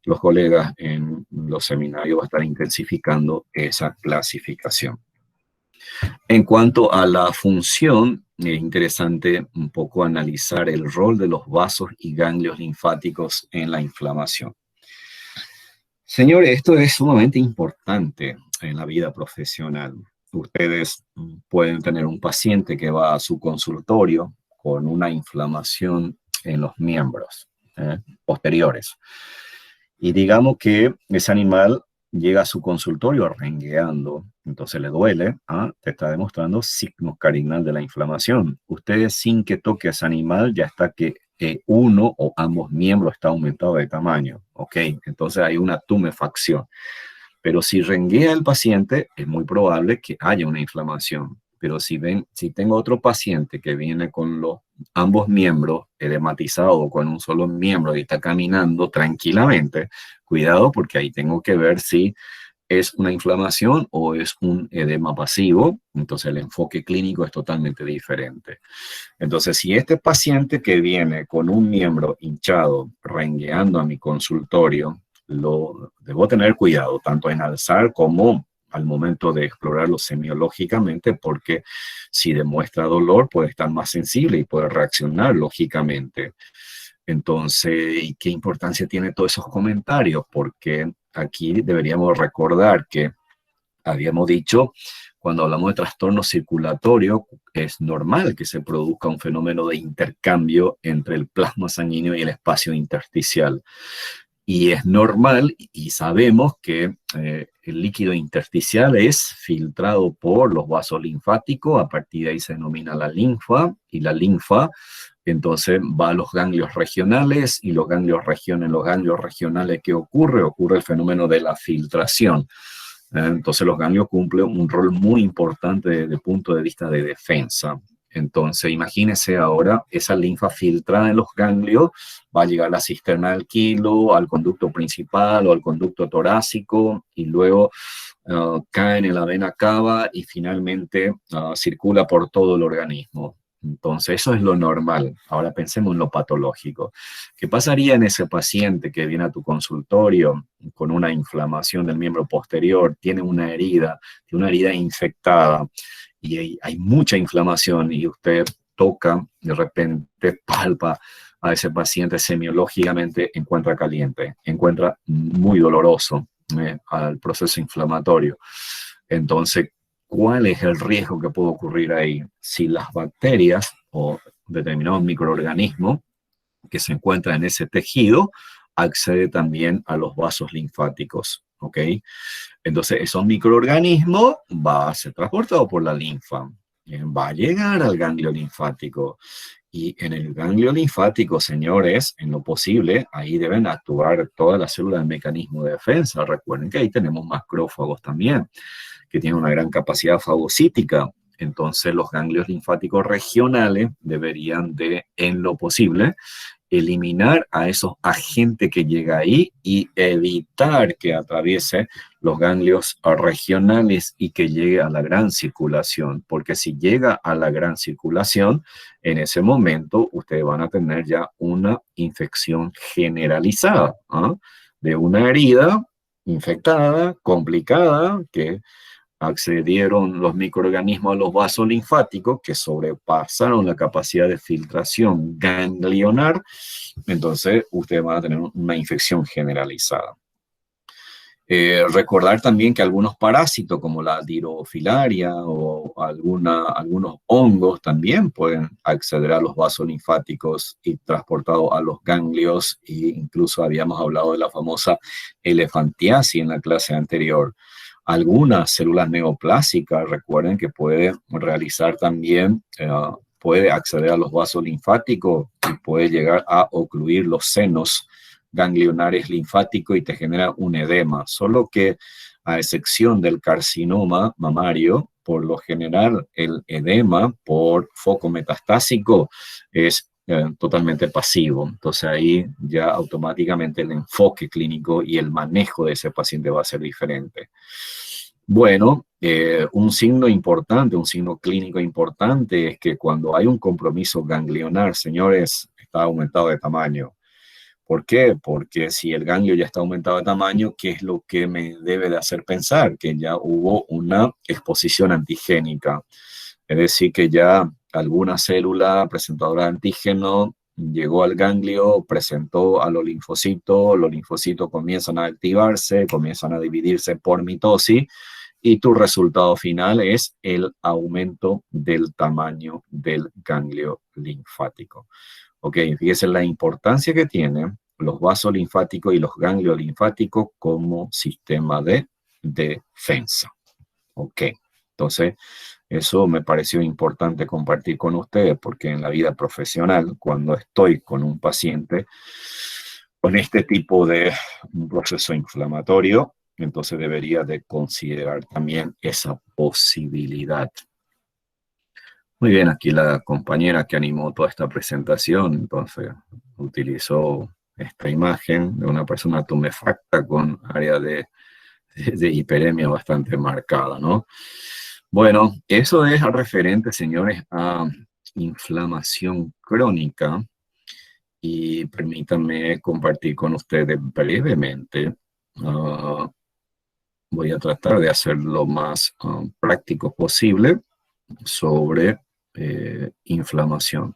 Los colegas en los seminarios van a estar intensificando esa clasificación. En cuanto a la función, es interesante un poco analizar el rol de los vasos y ganglios linfáticos en la inflamación. Señores, esto es sumamente importante en la vida profesional. ustedes pueden tener un paciente que va a su consultorio con una inflamación en los miembros posteriores. Y digamos que ese animal llega a su consultorio rengueando, entonces le duele, te está demostrando signos cardinal de la inflamación. Ustedes sin que toque a ese animal ya está que uno o ambos miembros está aumentado de tamaño, ¿ok? Entonces hay una tumefacción. Pero si renguea el paciente, es muy probable que haya una inflamación. Pero si tengo otro paciente que viene con ambos miembros edematizados con un solo miembro y está caminando tranquilamente, cuidado porque ahí tengo que ver si es una inflamación o es un edema pasivo. Entonces el enfoque clínico es totalmente diferente. Entonces, si este paciente que viene con un miembro hinchado, rengueando a mi consultorio, lo debo tener cuidado, tanto en alzar como al momento de explorarlo semiológicamente, porque si demuestra dolor puede estar más sensible y puede reaccionar lógicamente. Entonces, ¿y qué importancia tiene todos esos comentarios? Porque aquí deberíamos recordar que habíamos dicho, cuando hablamos de trastorno circulatorio, es normal que se produzca un fenómeno de intercambio entre el plasma sanguíneo y el espacio intersticial. Y es normal y sabemos que el líquido intersticial es filtrado por los vasos linfáticos, a partir de ahí se denomina la linfa, y la linfa entonces va a los ganglios regionales, y los ganglios regionales, ¿qué ocurre? Ocurre el fenómeno de la filtración. Entonces los ganglios cumplen un rol muy importante desde el punto de vista de defensa. Entonces imagínense ahora esa linfa filtrada en los ganglios va a llegar a la cisterna del quilo, al conducto principal o al conducto torácico, y luego cae en la vena cava y finalmente circula por todo el organismo. Entonces, eso es lo normal. Ahora pensemos en lo patológico. ¿Qué pasaría en ese paciente que viene a tu consultorio con una inflamación del miembro posterior, tiene una herida infectada y hay mucha inflamación y usted toca, de repente palpa a ese paciente semiológicamente, encuentra caliente, encuentra muy doloroso al proceso inflamatorio? Entonces, ¿cuál es el riesgo que puede ocurrir ahí? Si las bacterias o determinados microorganismos que se encuentran en ese tejido acceden también a los vasos linfáticos, ¿ok? Entonces, esos microorganismos van a ser transportados por la linfa, va a llegar al ganglio linfático. Y en el ganglio linfático, señores, en lo posible, ahí deben actuar todas las células del mecanismo de defensa. Recuerden que ahí tenemos macrófagos también, que tienen una gran capacidad fagocítica. Entonces, los ganglios linfáticos regionales deberían de, en lo posible, eliminar a esos agentes que llegan ahí y evitar que atraviese los ganglios regionales y que llegue a la gran circulación, porque si llega a la gran circulación, en ese momento ustedes van a tener ya una infección generalizada, de una herida infectada, complicada, que accedieron los microorganismos a los vasos linfáticos que sobrepasaron la capacidad de filtración ganglionar. Entonces, ustedes van a tener una infección generalizada. Recordar también que algunos parásitos como la dirofilaria o algunos hongos también pueden acceder a los vasos linfáticos y transportados a los ganglios, e incluso habíamos hablado de la famosa elefantiasis en la clase anterior. Algunas células neoplásicas, recuerden que puede realizar también, puede acceder a los vasos linfáticos y puede llegar a ocluir los senos ganglionares linfáticos y te genera un edema. Solo que, a excepción del carcinoma mamario, por lo general el edema por foco metastásico es totalmente pasivo. Entonces ahí ya automáticamente el enfoque clínico y el manejo de ese paciente va a ser diferente. Bueno, un signo importante, un signo clínico importante es que cuando hay un compromiso ganglionar, señores, está aumentado de tamaño. ¿Por qué? Porque si el ganglio ya está aumentado de tamaño, ¿qué es lo que me debe de hacer pensar? Que ya hubo una exposición antigénica. Es decir, que ya alguna célula presentadora de antígeno llegó al ganglio, presentó a los linfocitos comienzan a activarse, comienzan a dividirse por mitosis, y tu resultado final es el aumento del tamaño del ganglio linfático. Ok, fíjese la importancia que tienen los vasos linfáticos y los ganglios linfáticos como sistema de defensa. Ok, entonces eso me pareció importante compartir con ustedes porque en la vida profesional, cuando estoy con un paciente con este tipo de un proceso inflamatorio, entonces debería de considerar también esa posibilidad. Muy bien, aquí la compañera que animó toda esta presentación, entonces utilizó esta imagen de una persona tumefacta con área de hiperemia bastante marcada, ¿no? Bueno, eso es referente, señores, a inflamación crónica y permítanme compartir con ustedes brevemente. Voy a tratar de hacer lo más práctico posible sobre inflamación.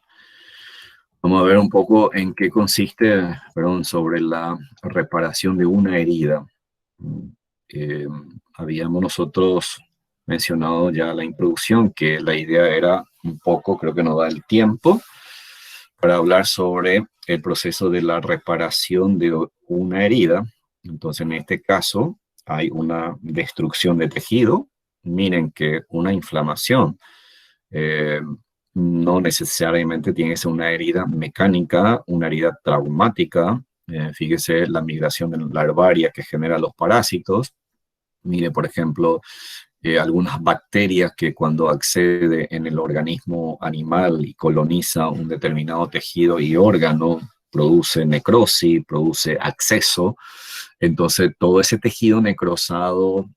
Vamos a ver un poco en qué consiste, perdón, sobre la reparación de una herida. Habíamos nosotros mencionado ya la introducción que la idea era un poco, creo que nos da el tiempo, para hablar sobre el proceso de la reparación de una herida. Entonces, en este caso, hay una destrucción de tejido. Miren que una inflamación no necesariamente tiene que ser una herida mecánica, una herida traumática. Fíjese la migración larvaria que genera los parásitos. Mire, por ejemplo, algunas bacterias que cuando accede en el organismo animal y coloniza un determinado tejido y órgano, produce necrosis, produce acceso. Entonces, todo ese tejido necrosado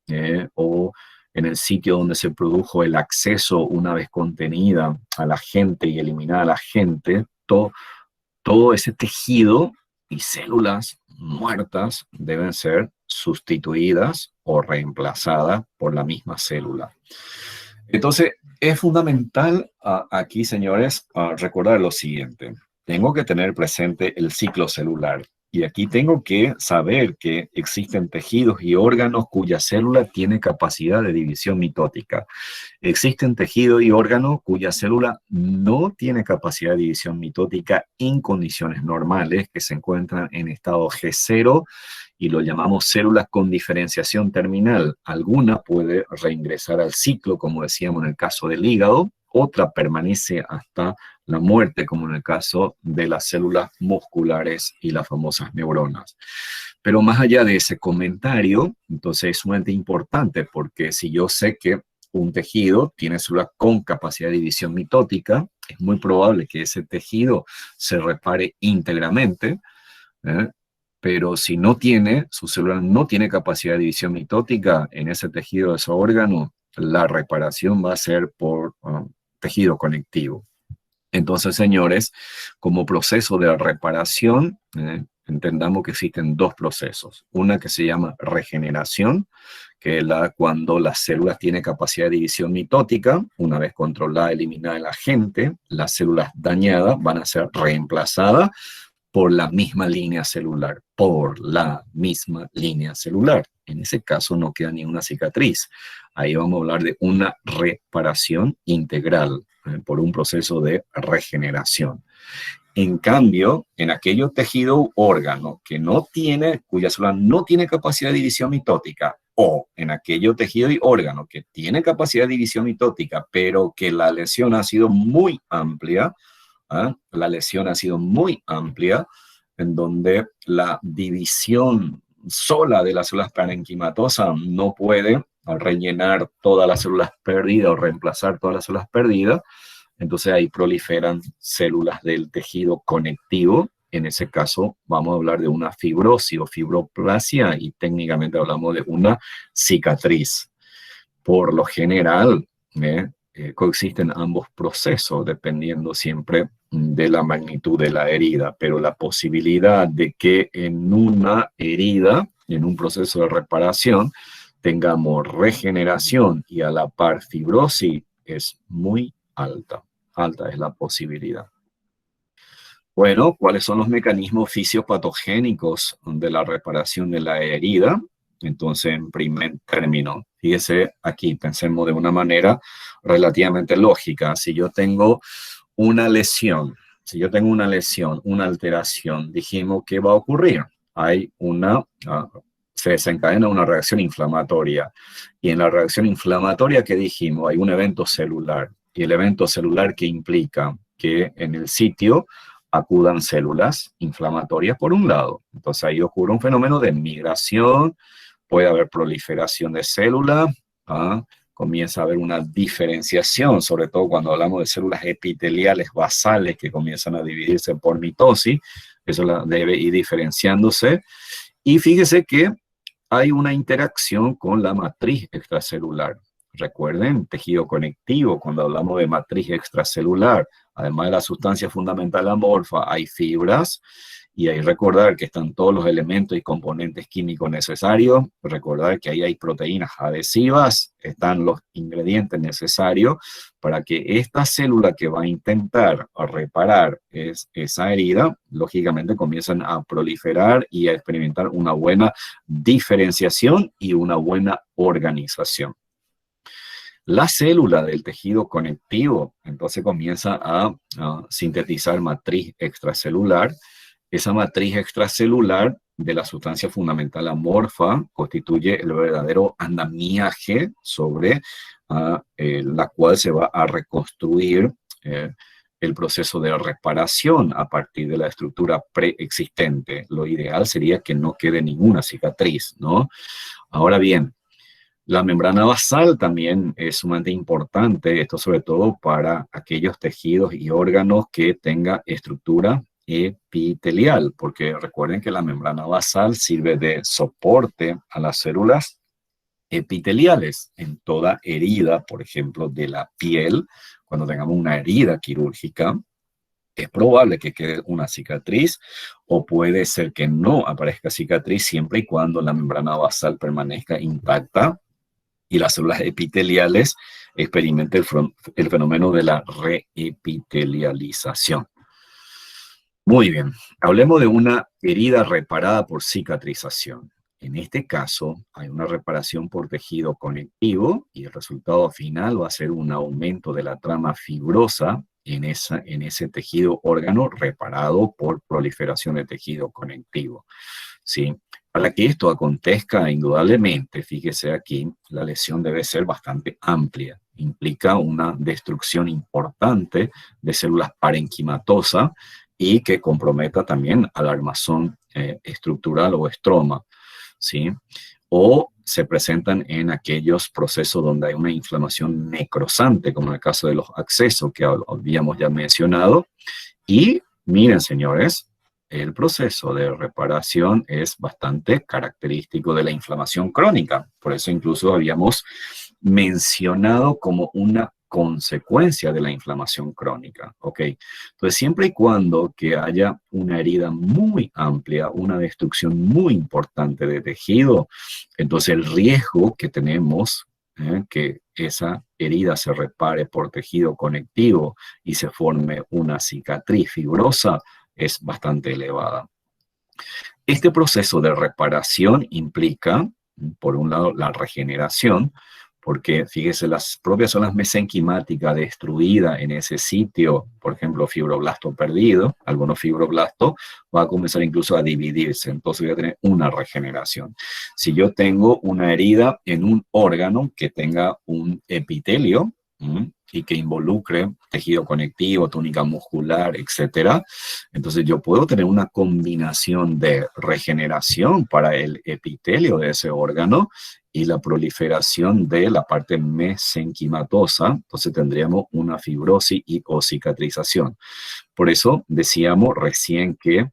o en el sitio donde se produjo el acceso una vez contenida a la gente y eliminada a la gente, todo ese tejido y células muertas deben ser sustituidas o reemplazadas por la misma célula. Entonces, es fundamental aquí, señores, recordar lo siguiente. Tengo que tener presente el ciclo celular. Y aquí tengo que saber que existen tejidos y órganos cuya célula tiene capacidad de división mitótica. Existen tejidos y órganos cuya célula no tiene capacidad de división mitótica en condiciones normales, que se encuentran en estado G0 y lo llamamos células con diferenciación terminal. Alguna puede reingresar al ciclo, como decíamos en el caso del hígado, otra permanece hasta la muerte, como en el caso de las células musculares y las famosas neuronas. Pero más allá de ese comentario, entonces es sumamente importante, porque si yo sé que un tejido tiene células con capacidad de división mitótica, es muy probable que ese tejido se repare íntegramente, pero si no tiene, su célula no tiene capacidad de división mitótica en ese tejido, de ese órgano, la reparación va a ser por tejido conectivo. Entonces, señores, como proceso de reparación, entendamos que existen dos procesos. Una que se llama regeneración, que es cuando las células tienen capacidad de división mitótica. Una vez controlada, eliminada el agente, las células dañadas van a ser reemplazadas por la misma línea celular, En ese caso no queda ni una cicatriz. Ahí vamos a hablar de una reparación integral por un proceso de regeneración. En cambio, en aquello tejido u órgano que no tiene, cuya célula no tiene capacidad de división mitótica, o en aquello tejido y órgano que tiene capacidad de división mitótica, pero que la lesión ha sido muy amplia, la lesión ha sido muy amplia, en donde la división sola de las células parenquimatosas no puede rellenar todas las células perdidas o reemplazar todas las células perdidas. Entonces ahí proliferan células del tejido conectivo. En ese caso vamos a hablar de una fibrosis o fibroplasia y técnicamente hablamos de una cicatriz. Por lo general, coexisten ambos procesos dependiendo siempre de la magnitud de la herida, pero la posibilidad de que en una herida, en un proceso de reparación, tengamos regeneración y a la par fibrosis es muy alta. Alta es la posibilidad. Bueno, ¿cuáles son los mecanismos fisiopatogénicos de la reparación de la herida? Entonces, en primer término, fíjese aquí, pensemos de una manera relativamente lógica. Si yo tengo una lesión, una alteración, dijimos, ¿qué va a ocurrir? Se desencadena una reacción inflamatoria. Y en la reacción inflamatoria que dijimos, hay un evento celular. Y el evento celular que implica que en el sitio acudan células inflamatorias por un lado. Entonces ahí ocurre un fenómeno de migración, puede haber proliferación de células, comienza a haber una diferenciación, sobre todo cuando hablamos de células epiteliales basales que comienzan a dividirse por mitosis, eso debe ir diferenciándose. Y fíjese que hay una interacción con la matriz extracelular. Recuerden, tejido conectivo, cuando hablamos de matriz extracelular, además de la sustancia fundamental amorfa, hay fibras, y ahí recordar que están todos los elementos y componentes químicos necesarios, recordar que ahí hay proteínas adhesivas, están los ingredientes necesarios para que esta célula que va a intentar reparar esa herida, lógicamente comienzan a proliferar y a experimentar una buena diferenciación y una buena organización. La célula del tejido conectivo entonces comienza a sintetizar matriz extracelular. Esa matriz extracelular de la sustancia fundamental amorfa constituye el verdadero andamiaje sobre la cual se va a reconstruir el proceso de reparación a partir de la estructura preexistente. Lo ideal sería que no quede ninguna cicatriz, ¿no? Ahora bien, la membrana basal también es sumamente importante, esto sobre todo para aquellos tejidos y órganos que tengan estructura epitelial, porque recuerden que la membrana basal sirve de soporte a las células epiteliales en toda herida, por ejemplo, de la piel. Cuando tengamos una herida quirúrgica, es probable que quede una cicatriz o puede ser que no aparezca cicatriz siempre y cuando la membrana basal permanezca intacta y las células epiteliales experimenten el fenómeno de la reepitelialización. Muy bien, hablemos de una herida reparada por cicatrización. En este caso, hay una reparación por tejido conectivo y el resultado final va a ser un aumento de la trama fibrosa en ese tejido órgano reparado por proliferación de tejido conectivo. ¿Sí? Para que esto acontezca, indudablemente, fíjese aquí, la lesión debe ser bastante amplia. Implica una destrucción importante de células parenquimatosas y que comprometa también al armazón estructural o estroma, ¿sí? O se presentan en aquellos procesos donde hay una inflamación necrosante, como en el caso de los abscesos que habíamos ya mencionado. Y miren, señores, el proceso de reparación es bastante característico de la inflamación crónica. Por eso incluso habíamos mencionado como una consecuencia de la inflamación crónica, ¿ok? Entonces, siempre y cuando que haya una herida muy amplia, una destrucción muy importante de tejido, entonces el riesgo que tenemos que esa herida se repare por tejido conectivo y se forme una cicatriz fibrosa es bastante elevada. Este proceso de reparación implica, por un lado, la regeneración, porque fíjese, las propias zonas mesenquimáticas destruidas en ese sitio, por ejemplo, fibroblasto perdido, algunos fibroblastos, va a comenzar incluso a dividirse, entonces voy a tener una regeneración. Si yo tengo una herida en un órgano que tenga un epitelio, y que involucre tejido conectivo, túnica muscular, etcétera. Entonces yo puedo tener una combinación de regeneración para el epitelio de ese órgano y la proliferación de la parte mesenquimatosa. Entonces tendríamos una fibrosis o cicatrización. Por eso decíamos recién que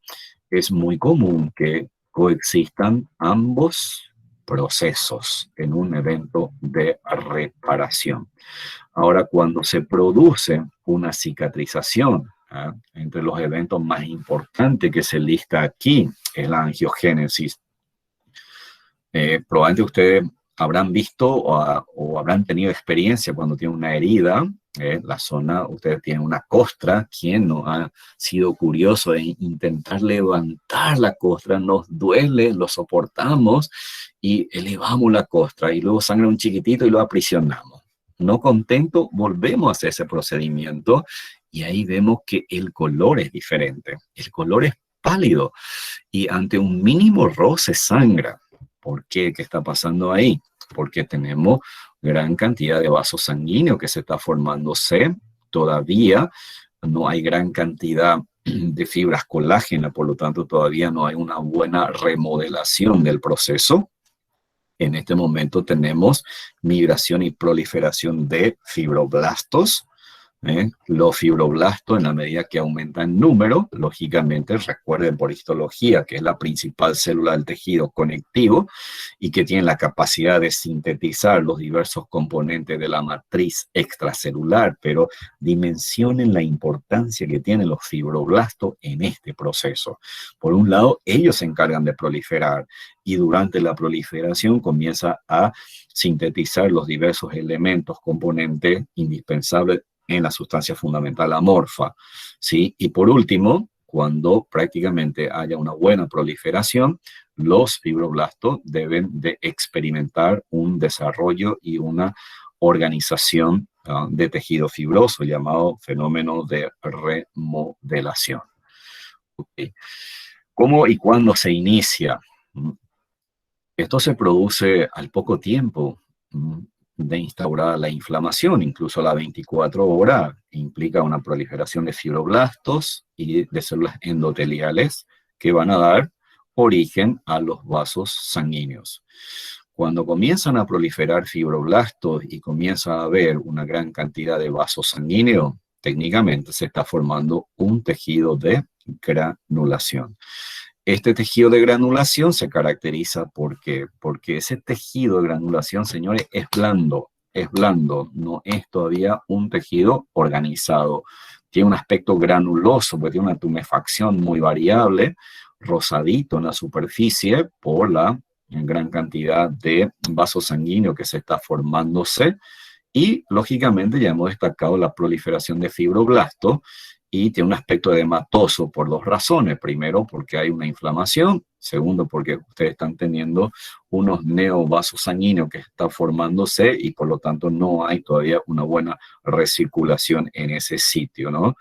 es muy común que coexistan ambos procesos en un evento de reparación. Ahora, cuando se produce una cicatrización, entre los eventos más importantes que se lista aquí es la angiogénesis. Probablemente ustedes habrán visto o habrán tenido experiencia cuando tienen una herida, la zona, ustedes tienen una costra. ¿Quién no ha sido curioso de intentar levantar la costra? Nos duele, lo soportamos y elevamos la costra y luego sangra un chiquitito y lo aprisionamos. No contento, volvemos a hacer ese procedimiento y ahí vemos que el color es diferente. El color es pálido y ante un mínimo roce sangra. ¿Por qué? ¿Qué está pasando ahí? Porque tenemos gran cantidad de vasos sanguíneos que se está formándose. Todavía no hay gran cantidad de fibras colágena, por lo tanto todavía no hay una buena remodelación del proceso. En este momento tenemos migración y proliferación de fibroblastos. Los fibroblastos, en la medida que aumenta en número, lógicamente, recuerden por histología que es la principal célula del tejido conectivo y que tiene la capacidad de sintetizar los diversos componentes de la matriz extracelular, pero dimensionen la importancia que tienen los fibroblastos en este proceso. Por un lado, ellos se encargan de proliferar y durante la proliferación comienza a sintetizar los diversos elementos, componentes indispensables en la sustancia fundamental amorfa, ¿sí? Y por último, cuando prácticamente haya una buena proliferación, los fibroblastos deben de experimentar un desarrollo y una organización de tejido fibroso llamado fenómeno de remodelación. Okay. ¿Cómo y cuándo se inicia? Esto se produce al poco tiempo de instaurada la inflamación, incluso a las 24 horas, implica una proliferación de fibroblastos y de células endoteliales que van a dar origen a los vasos sanguíneos. Cuando comienzan a proliferar fibroblastos y comienza a haber una gran cantidad de vasos sanguíneos, técnicamente se está formando un tejido de granulación. Este tejido de granulación se caracteriza porque ese tejido de granulación, señores, es blando, no es todavía un tejido organizado. Tiene un aspecto granuloso, porque tiene una tumefacción muy variable, rosadito en la superficie por la gran cantidad de vasos sanguíneos que se está formándose. Y, lógicamente, ya hemos destacado la proliferación de fibroblastos y tiene un aspecto edematoso por dos razones. Primero, porque hay una inflamación. Segundo, porque ustedes están teniendo unos neovasos sanguíneos que están formándose y por lo tanto no hay todavía una buena recirculación en ese sitio, ¿no?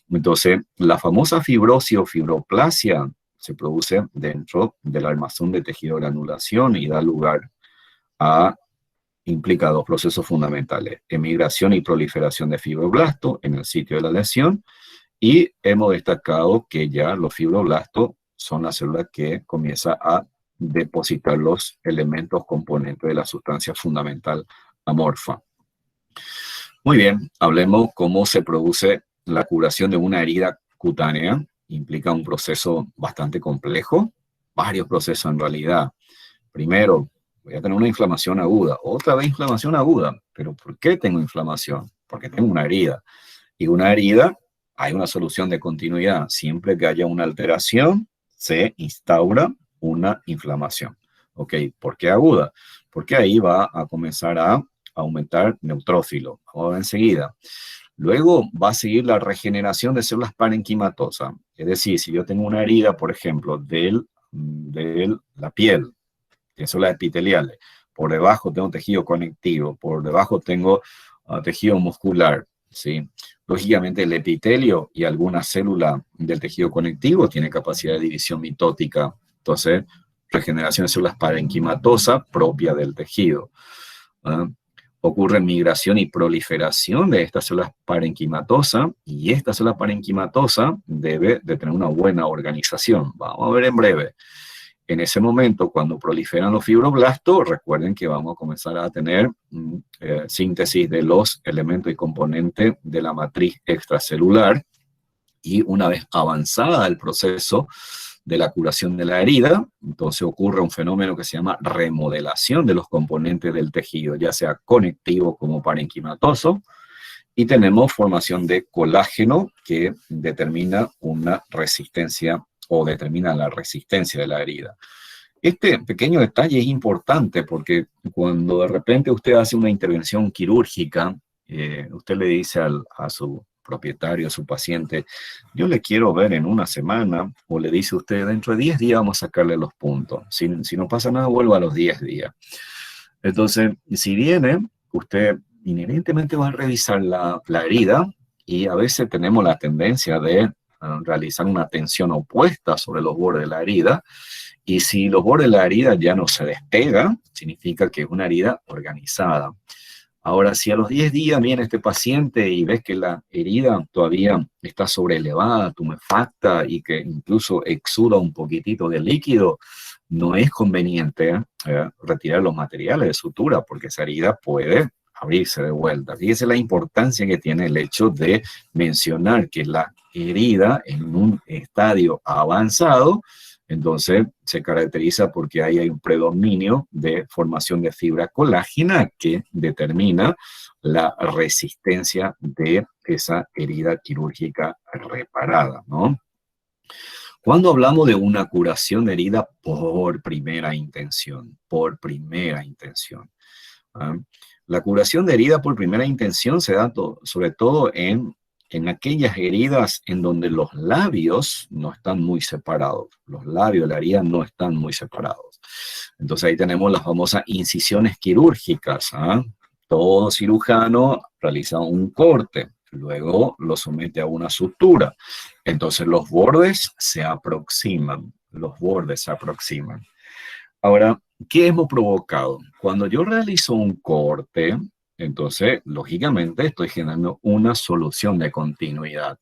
Entonces, la famosa fibrosis o fibroplasia se produce dentro del armazón de tejido de granulación y da lugar a implica dos procesos fundamentales: emigración y proliferación de fibroblastos en el sitio de la lesión, y hemos destacado que ya los fibroblastos son las células que comienzan a depositar los elementos componentes de la sustancia fundamental amorfa. Muy bien, hablemos cómo se produce la curación de una herida cutánea. Implica un proceso bastante complejo, varios procesos en realidad. Primero, voy a tener una inflamación aguda, otra vez inflamación aguda. ¿Pero por qué tengo inflamación? Porque tengo una herida. Y una herida, hay una solución de continuidad. Siempre que haya una alteración, se instaura una inflamación. ¿Ok? ¿Por qué aguda? Porque ahí va a comenzar a aumentar neutrófilo. Vamos a ver enseguida. Luego va a seguir la regeneración de células parenquimatosas. Es decir, si yo tengo una herida, por ejemplo, de la piel, de células epiteliales, por debajo tengo tejido conectivo, por debajo tengo tejido muscular, ¿sí? Lógicamente el epitelio y alguna célula del tejido conectivo tiene capacidad de división mitótica. Entonces, regeneración de células parenquimatosas propia del tejido. Ocurre migración y proliferación de estas células parenquimatosas, y esta célula parenquimatosa debe de tener una buena organización. Vamos a ver en breve. En ese momento, cuando proliferan los fibroblastos, recuerden que vamos a comenzar a tener síntesis de los elementos y componentes de la matriz extracelular, y una vez avanzada el proceso de la curación de la herida, entonces ocurre un fenómeno que se llama remodelación de los componentes del tejido, ya sea conectivo como parenquimatoso, y tenemos formación de colágeno que determina una resistencia o determina la resistencia de la herida. Este pequeño detalle es importante porque cuando de repente usted hace una intervención quirúrgica, usted le dice a su propietario, a su paciente, yo le quiero ver en una semana, o le dice usted, dentro de 10 días vamos a sacarle los puntos. Si no pasa nada, vuelva a los 10 días. Entonces, si viene, usted inherentemente va a revisar la herida y a veces tenemos la tendencia de realizar una tensión opuesta sobre los bordes de la herida. Y si los bordes de la herida ya no se despegan, significa que es una herida organizada. Ahora, si a los 10 días viene este paciente y ves que la herida todavía está sobrelevada, tumefacta y que incluso exuda un poquitito de líquido, no es conveniente retirar los materiales de sutura porque esa herida puede abrirse de vuelta. Fíjese la importancia que tiene el hecho de mencionar que la herida en un estadio avanzado, entonces se caracteriza porque ahí hay un predominio de formación de fibra colágena que determina la resistencia de esa herida quirúrgica reparada, ¿no? Cuando hablamos de una curación de herida por primera intención, ¿ah? La curación de herida por primera intención se da sobre todo en aquellas heridas en donde los labios no están muy separados. Los labios de la herida no están muy separados. Entonces ahí tenemos las famosas incisiones quirúrgicas. ¿Ah? Todo cirujano realiza un corte, luego lo somete a una sutura. Entonces los bordes se aproximan, Ahora, ¿qué hemos provocado? Cuando yo realizo un corte, entonces, lógicamente, estoy generando una solución de continuidad.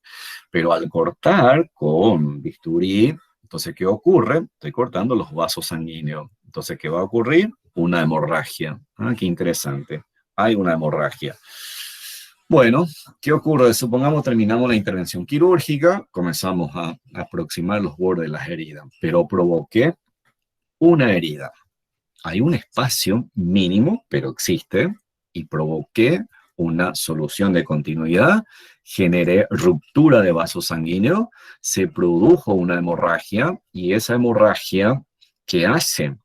Pero al cortar con bisturí, entonces, ¿qué ocurre? Estoy cortando los vasos sanguíneos. Entonces, ¿qué va a ocurrir? Una hemorragia. Ah, qué interesante. Hay una hemorragia. Bueno, ¿qué ocurre? Supongamos terminamos la intervención quirúrgica, comenzamos a aproximar los bordes de las heridas, pero provoqué una herida. Hay un espacio mínimo, pero existe, y provoqué una solución de continuidad, generé ruptura de vaso sanguíneo, se produjo una hemorragia, y esa hemorragia, ¿qué hace?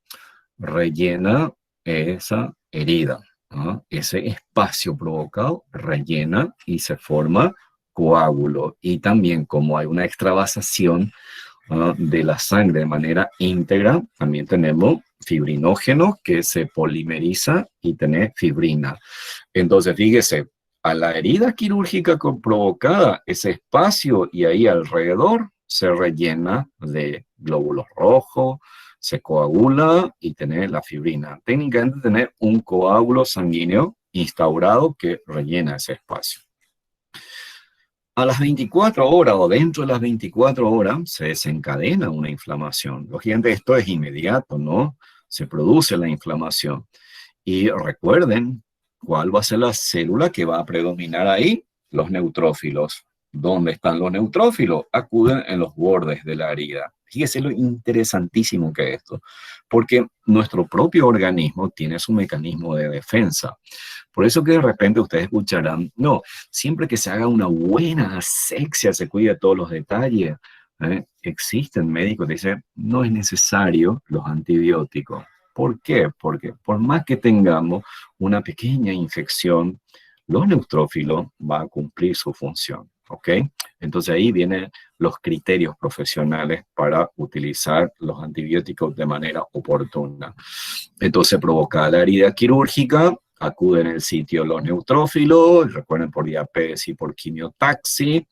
Rellena esa herida, ¿no? Ese espacio provocado rellena y se forma coágulo. Y también como hay una extravasación de la sangre de manera íntegra, también tenemos fibrinógeno que se polimeriza y tiene fibrina. Entonces, fíjese, a la herida quirúrgica provocada, ese espacio y ahí alrededor se rellena de glóbulos rojos, se coagula y tiene la fibrina. Técnicamente tener un coágulo sanguíneo instaurado que rellena ese espacio. A las 24 horas o dentro de las 24 horas se desencadena una inflamación. Lógicamente esto es inmediato, ¿no? Se produce la inflamación. Y recuerden, ¿cuál va a ser la célula que va a predominar ahí? Los neutrófilos. ¿Dónde están los neutrófilos? Acuden en los bordes de la herida. Fíjese lo interesantísimo que es esto, porque nuestro propio organismo tiene su mecanismo de defensa. Por eso que de repente ustedes escucharán, no, siempre que se haga una buena asepsia, se cuida todos los detalles. Existen médicos que dicen, no es necesario los antibióticos. ¿Por qué? Porque por más que tengamos una pequeña infección, los neutrófilos van a cumplir su función, ¿ok? Entonces ahí vienen los criterios profesionales para utilizar los antibióticos de manera oportuna. Entonces, provocada la herida quirúrgica, acuden en el sitio los neutrófilos, recuerden por diabetes y por quimiotaxis,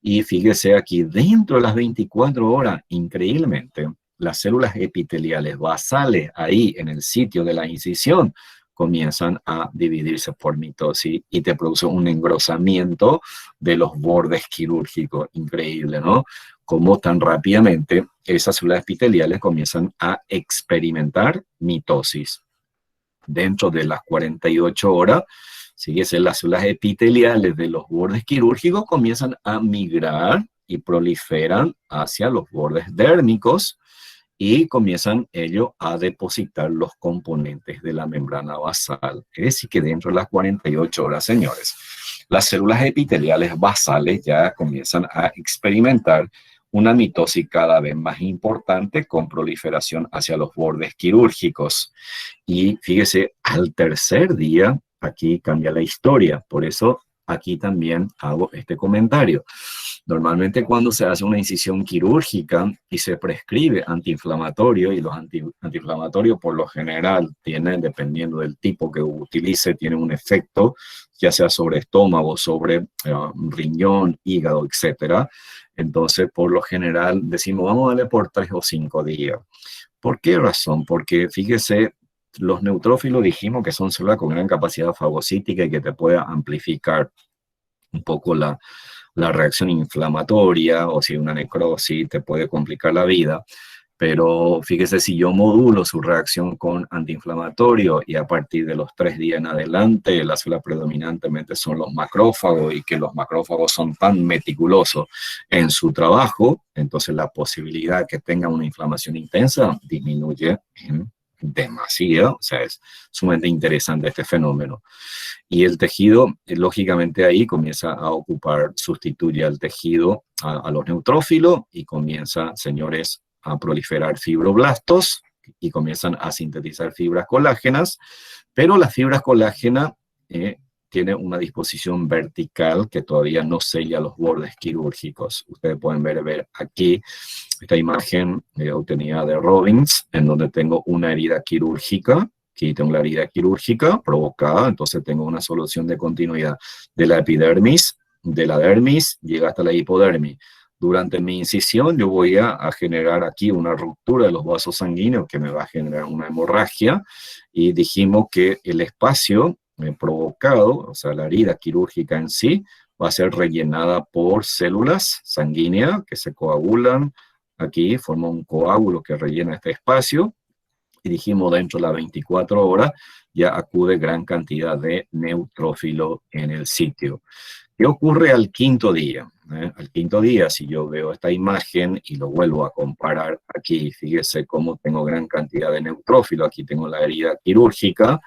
y fíjese aquí, dentro de las 24 horas, increíblemente, las células epiteliales basales ahí en el sitio de la incisión comienzan a dividirse por mitosis y te produce un engrosamiento de los bordes quirúrgicos. Increíble, ¿no? Cómo tan rápidamente esas células epiteliales comienzan a experimentar mitosis. Dentro de las 48 horas, fíjese, las células epiteliales de los bordes quirúrgicos comienzan a migrar y proliferan hacia los bordes dérmicos y comienzan ellos a depositar los componentes de la membrana basal. Es decir, que dentro de las 48 horas, señores, las células epiteliales basales ya comienzan a experimentar una mitosis cada vez más importante con proliferación hacia los bordes quirúrgicos. Y fíjese, al tercer día, aquí cambia la historia. Por eso aquí también hago este comentario. Normalmente cuando se hace una incisión quirúrgica y se prescribe antiinflamatorio, y los antiinflamatorios por lo general tienen, dependiendo del tipo que utilice, tienen un efecto, ya sea sobre estómago, sobre riñón, hígado, etcétera. Entonces, por lo general, decimos, vamos a darle por 3 o 5 días. ¿Por qué razón? Porque fíjese, los neutrófilos dijimos que son células con gran capacidad fagocítica y que te puede amplificar un poco la reacción inflamatoria, o si hay una necrosis te puede complicar la vida. Pero fíjese, si yo modulo su reacción con antiinflamatorio y a partir de los 3 días en adelante, las células predominantemente son los macrófagos y que los macrófagos son tan meticulosos en su trabajo, entonces la posibilidad de que tenga una inflamación intensa disminuye en demasiado. O sea, es sumamente interesante este fenómeno. Y el tejido, lógicamente, ahí comienza a ocupar, sustituye al tejido a los neutrófilos y comienza, señores, a proliferar fibroblastos y comienzan a sintetizar fibras colágenas, pero las fibras colágenas tienen una disposición vertical que todavía no sella los bordes quirúrgicos. Ustedes pueden ver aquí esta imagen obtenida de Robbins, en donde tengo una herida quirúrgica. Aquí tengo la herida quirúrgica provocada, entonces tengo una solución de continuidad de la epidermis, de la dermis, llega hasta la hipodermis. Durante mi incisión yo voy a generar aquí una ruptura de los vasos sanguíneos que me va a generar una hemorragia, y dijimos que el espacio provocado, o sea, la herida quirúrgica en sí, va a ser rellenada por células sanguíneas que se coagulan aquí, forma un coágulo que rellena este espacio, y dijimos dentro de las 24 horas ya acude gran cantidad de neutrófilo en el sitio. ¿Qué ocurre al quinto día? Al quinto día, si yo veo esta imagen y lo vuelvo a comparar aquí, fíjese cómo tengo gran cantidad de neutrófilo. Aquí tengo la herida quirúrgica.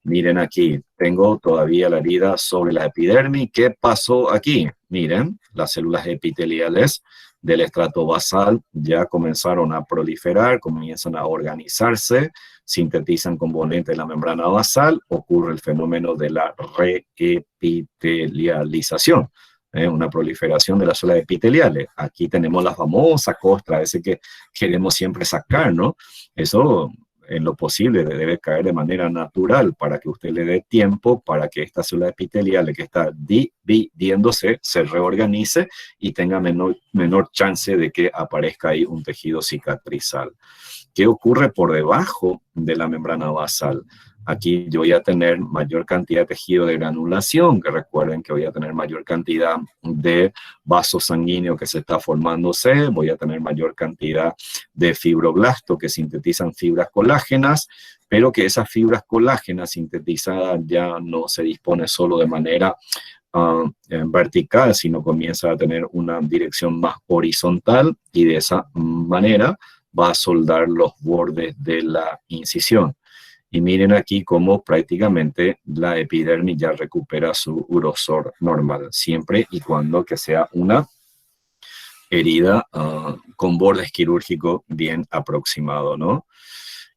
Miren aquí, tengo todavía la herida sobre la epidermis. ¿Qué pasó aquí? Miren, las células epiteliales del estrato basal ya comenzaron a proliferar, comienzan a organizarse, sintetizan componentes de la membrana basal, ocurre el fenómeno de la reepitelialización, una proliferación de las células epiteliales. Aquí tenemos la famosa costra, ese que queremos siempre sacar, ¿no? Eso, en lo posible, debe caer de manera natural para que usted le dé tiempo para que esta célula epitelial que está dividiéndose se reorganice y tenga menor chance de que aparezca ahí un tejido cicatrizal. ¿Qué ocurre por debajo de la membrana basal? Aquí yo voy a tener mayor cantidad de tejido de granulación, que recuerden que voy a tener mayor cantidad de vasos sanguíneos que se está formándose, voy a tener mayor cantidad de fibroblastos que sintetizan fibras colágenas, pero que esas fibras colágenas sintetizadas ya no se dispone solo de manera vertical, sino comienza a tener una dirección más horizontal, y de esa manera va a soldar los bordes de la incisión. Y miren aquí cómo prácticamente la epidermis ya recupera su grosor normal, siempre y cuando que sea una herida con bordes quirúrgicos bien aproximados, ¿no?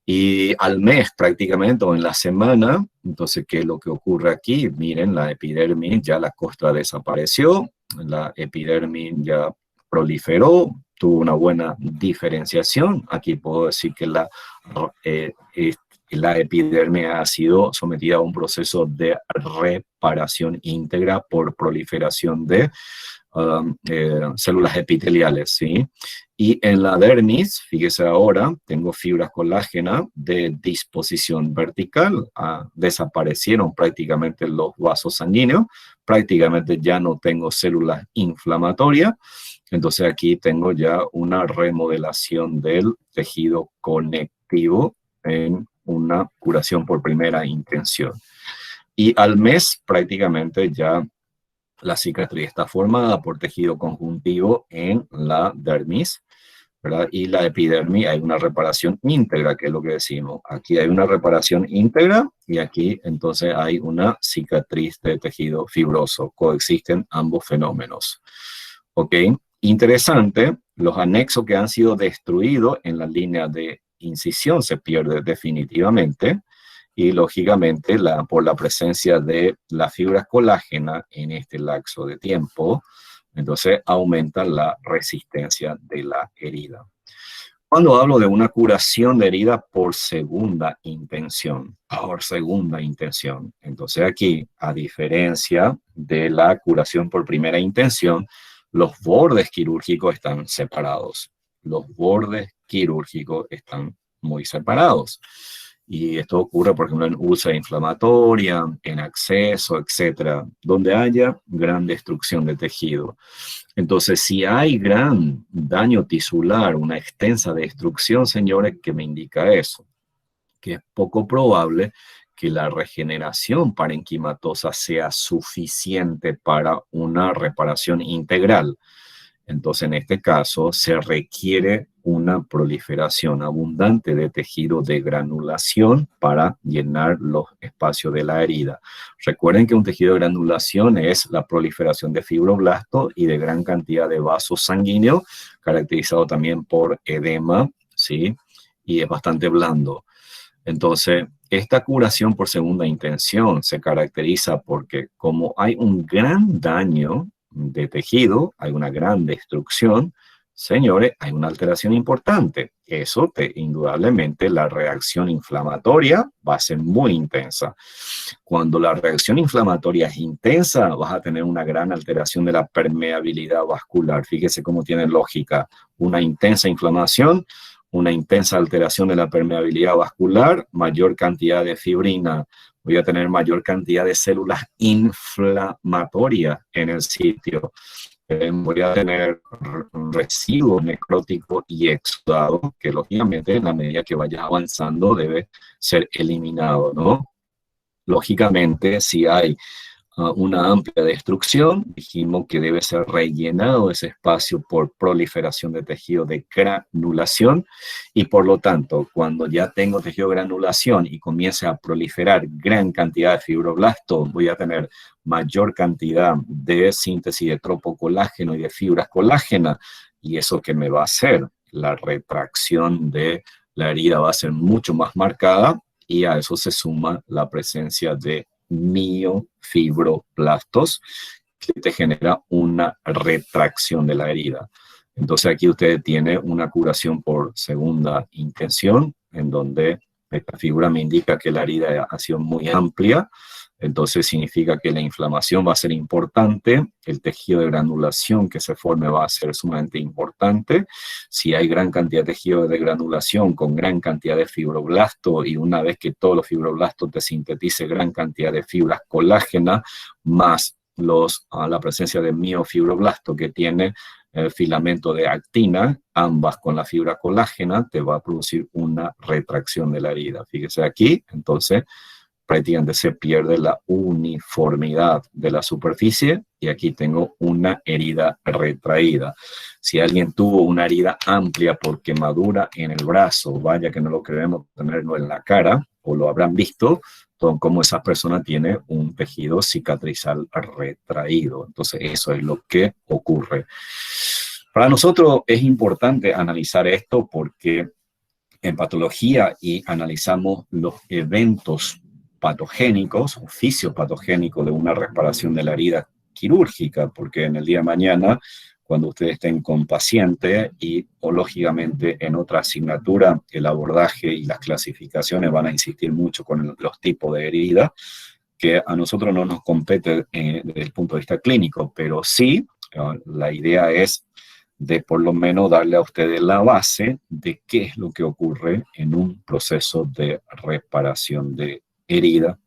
Y al mes prácticamente, o en la semana, entonces, ¿qué es lo que ocurre aquí? Miren, la epidermis, ya la costra desapareció, la epidermis ya proliferó, tuvo una buena diferenciación. Aquí puedo decir que la epidermis ha sido sometida a un proceso de reparación íntegra por proliferación de células epiteliales, ¿sí? Y en la dermis, fíjese ahora, tengo fibras colágenas de disposición vertical, desaparecieron prácticamente los vasos sanguíneos, prácticamente ya no tengo células inflamatorias, entonces aquí tengo ya una remodelación del tejido conectivo en una curación por primera intención. Y al mes prácticamente ya la cicatriz está formada por tejido conjuntivo en la dermis, ¿verdad? Y la epidermis hay una reparación íntegra, que es lo que decimos. Aquí hay una reparación íntegra y aquí entonces hay una cicatriz de tejido fibroso. Coexisten ambos fenómenos. ¿Ok? Interesante, los anexos que han sido destruidos en la línea de incisión se pierden definitivamente y lógicamente por la presencia de la fibra colágena en este lapso de tiempo, entonces aumenta la resistencia de la herida. Cuando hablo de una curación de herida por segunda intención, entonces aquí, a diferencia de la curación por primera intención, los bordes quirúrgicos están separados. Los bordes quirúrgicos están muy separados. Y esto ocurre, por ejemplo, en úlcera inflamatoria, en acceso, etcétera, donde haya gran destrucción de tejido. Entonces, si hay gran daño tisular, una extensa destrucción, señores, ¿qué me indica eso? Que es poco probable que la regeneración parenquimatosa sea suficiente para una reparación integral. Entonces, en este caso, se requiere una proliferación abundante de tejido de granulación para llenar los espacios de la herida. Recuerden que un tejido de granulación es la proliferación de fibroblastos y de gran cantidad de vasos sanguíneos, caracterizado también por edema, ¿sí? Y es bastante blando. Entonces, esta curación por segunda intención se caracteriza porque como hay un gran daño de tejido, hay una gran destrucción, señores, hay una alteración importante. Eso, indudablemente, la reacción inflamatoria va a ser muy intensa. Cuando la reacción inflamatoria es intensa, vas a tener una gran alteración de la permeabilidad vascular. Fíjese cómo tiene lógica. Una intensa inflamación, una intensa alteración de la permeabilidad vascular, mayor cantidad de fibrina, voy a tener mayor cantidad de células inflamatorias en el sitio. Voy a tener residuos necróticos y exudados, que lógicamente en la medida que vaya avanzando debe ser eliminado, ¿no? Lógicamente, si hay una amplia destrucción, dijimos que debe ser rellenado ese espacio por proliferación de tejido de granulación y por lo tanto, cuando ya tengo tejido de granulación y comience a proliferar gran cantidad de fibroblastos, voy a tener mayor cantidad de síntesis de tropocolágeno y de fibras colágenas y eso que me va a hacer, la retracción de la herida va a ser mucho más marcada y a eso se suma la presencia de miofibroblastos que te genera una retracción de la herida. Entonces aquí usted tiene una curación por segunda intención, en donde esta figura me indica que la herida ha sido muy amplia, entonces significa que la inflamación va a ser importante, el tejido de granulación que se forme va a ser sumamente importante. Si hay gran cantidad de tejido de granulación con gran cantidad de fibroblastos y una vez que todos los fibroblastos te sintetice gran cantidad de fibras colágenas, más la presencia de miofibroblasto que tiene el filamento de actina, ambas con la fibra colágena, te va a producir una retracción de la herida. Fíjese aquí, entonces, prácticamente se pierde la uniformidad de la superficie y aquí tengo una herida retraída. Si alguien tuvo una herida amplia por quemadura en el brazo, vaya que no lo queremos tenerlo en la cara, o lo habrán visto, como esa persona tiene un tejido cicatrizal retraído. Entonces eso es lo que ocurre. Para nosotros es importante analizar esto porque en patología y analizamos los eventos patogénicos, oficio patogénico de una reparación de la herida quirúrgica, porque en el día de mañana, cuando ustedes estén con paciente y o lógicamente en otra asignatura, el abordaje y las clasificaciones van a insistir mucho con los tipos de herida, que a nosotros no nos compete desde el punto de vista clínico, pero sí, la idea es de por lo menos darle a ustedes la base de qué es lo que ocurre en un proceso de reparación de herida,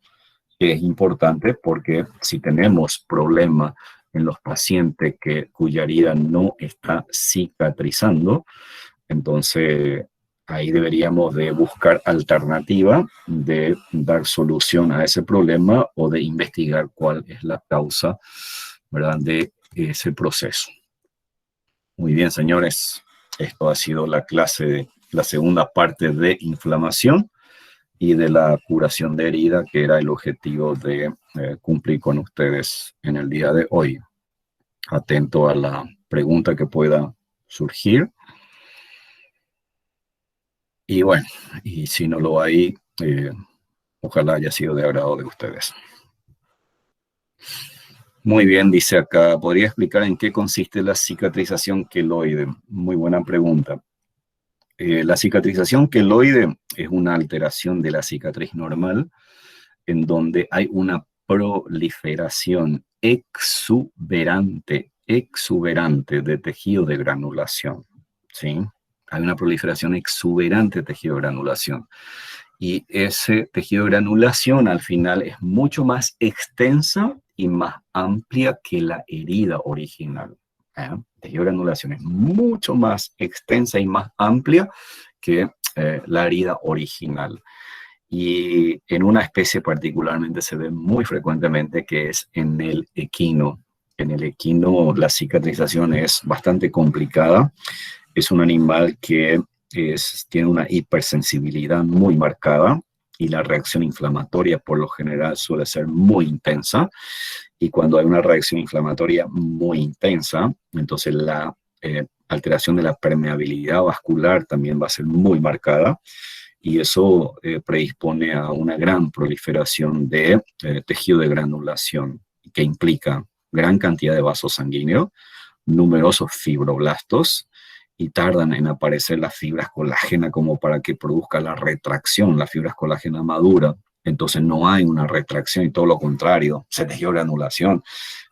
que es importante porque si tenemos problemas en los pacientes cuya herida no está cicatrizando, entonces ahí deberíamos de buscar alternativa de dar solución a ese problema o de investigar cuál es la causa, ¿verdad?, de ese proceso. Muy bien, señores, esto ha sido la clase, la segunda parte de inflamación y de la curación de herida, que era el objetivo de cumplir con ustedes en el día de hoy. Atento a la pregunta que pueda surgir. Y bueno, y si no lo hay, ojalá haya sido de agrado de ustedes. Muy bien, dice acá, ¿podría explicar en qué consiste la cicatrización queloide? Muy buena pregunta. La cicatrización queloide es una alteración de la cicatriz normal en donde hay una proliferación exuberante de tejido de granulación, ¿sí? Hay una proliferación exuberante de tejido de granulación. Y ese tejido de granulación al final es mucho más extensa y más amplia que la herida original. El tejido de granulación es mucho más extensa y más amplia que la herida original. Y en una especie particularmente se ve muy frecuentemente, que es en el equino. En el equino la cicatrización es bastante complicada. Es un animal que tiene una hipersensibilidad muy marcada y la reacción inflamatoria por lo general suele ser muy intensa. Y cuando hay una reacción inflamatoria muy intensa, entonces la alteración de la permeabilidad vascular también va a ser muy marcada y eso predispone a una gran proliferación de tejido de granulación que implica gran cantidad de vasos sanguíneos, numerosos fibroblastos, y tardan en aparecer las fibras colágena como para que produzca la retracción, las fibras colágena maduras. Entonces no hay una retracción y todo lo contrario, se tejido de granulación,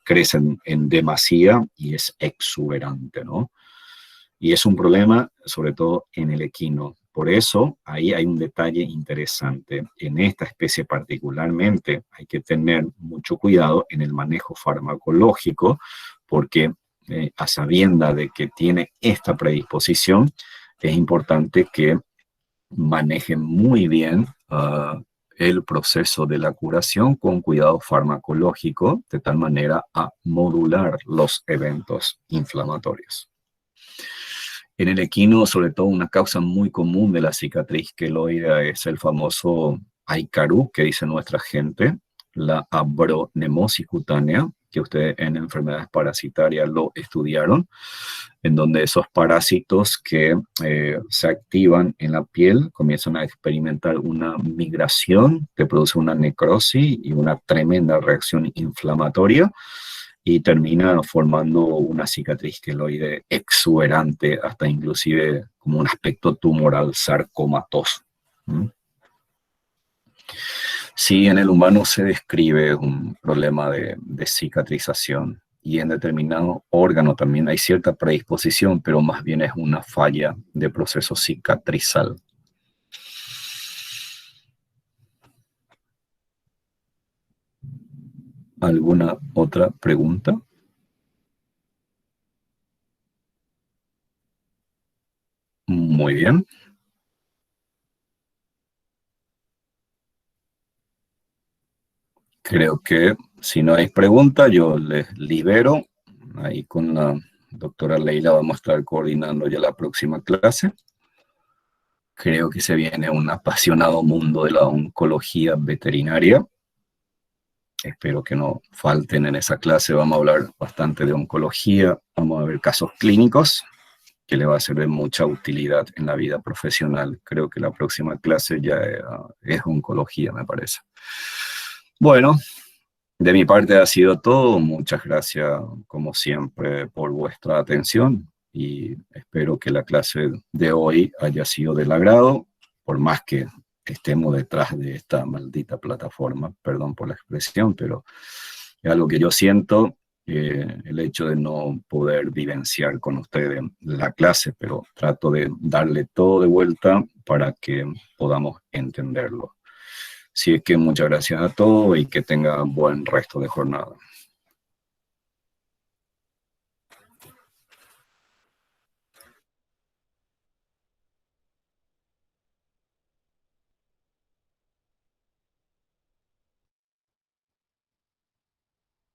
crecen en demasía y es exuberante, ¿no? Y es un problema sobre todo en el equino. Por eso ahí hay un detalle interesante. En esta especie particularmente hay que tener mucho cuidado en el manejo farmacológico porque a sabienda de que tiene esta predisposición, es importante que manejen muy bien el proceso de la curación con cuidado farmacológico, de tal manera a modular los eventos inflamatorios. En el equino, sobre todo, una causa muy común de la cicatriz queloide es el famoso ICARU, que dice nuestra gente, la abronemosis cutánea, que ustedes en enfermedades parasitarias lo estudiaron, en donde esos parásitos que se activan en la piel comienzan a experimentar una migración que produce una necrosis y una tremenda reacción inflamatoria y termina formando una cicatriz queloide exuberante, hasta inclusive como un aspecto tumoral sarcomatoso. ¿Mm? Sí, en el humano se describe un problema de cicatrización y en determinado órgano también hay cierta predisposición, pero más bien es una falla de proceso cicatrizal. ¿Alguna otra pregunta? Muy bien. Creo que si no hay pregunta, yo les libero. Ahí con la doctora Leila vamos a estar coordinando ya la próxima clase. Creo que se viene un apasionado mundo de la oncología veterinaria. Espero que no falten en esa clase. Vamos a hablar bastante de oncología. Vamos a ver casos clínicos que le va a ser de mucha utilidad en la vida profesional. Creo que la próxima clase ya es oncología, me parece. Bueno, de mi parte ha sido todo. Muchas gracias, como siempre, por vuestra atención y espero que la clase de hoy haya sido del agrado, por más que estemos detrás de esta maldita plataforma, perdón por la expresión, pero es algo que yo siento, el hecho de no poder vivenciar con ustedes la clase, pero trato de darle todo de vuelta para que podamos entenderlo. Así es que muchas gracias a todos y que tengan buen resto de jornada.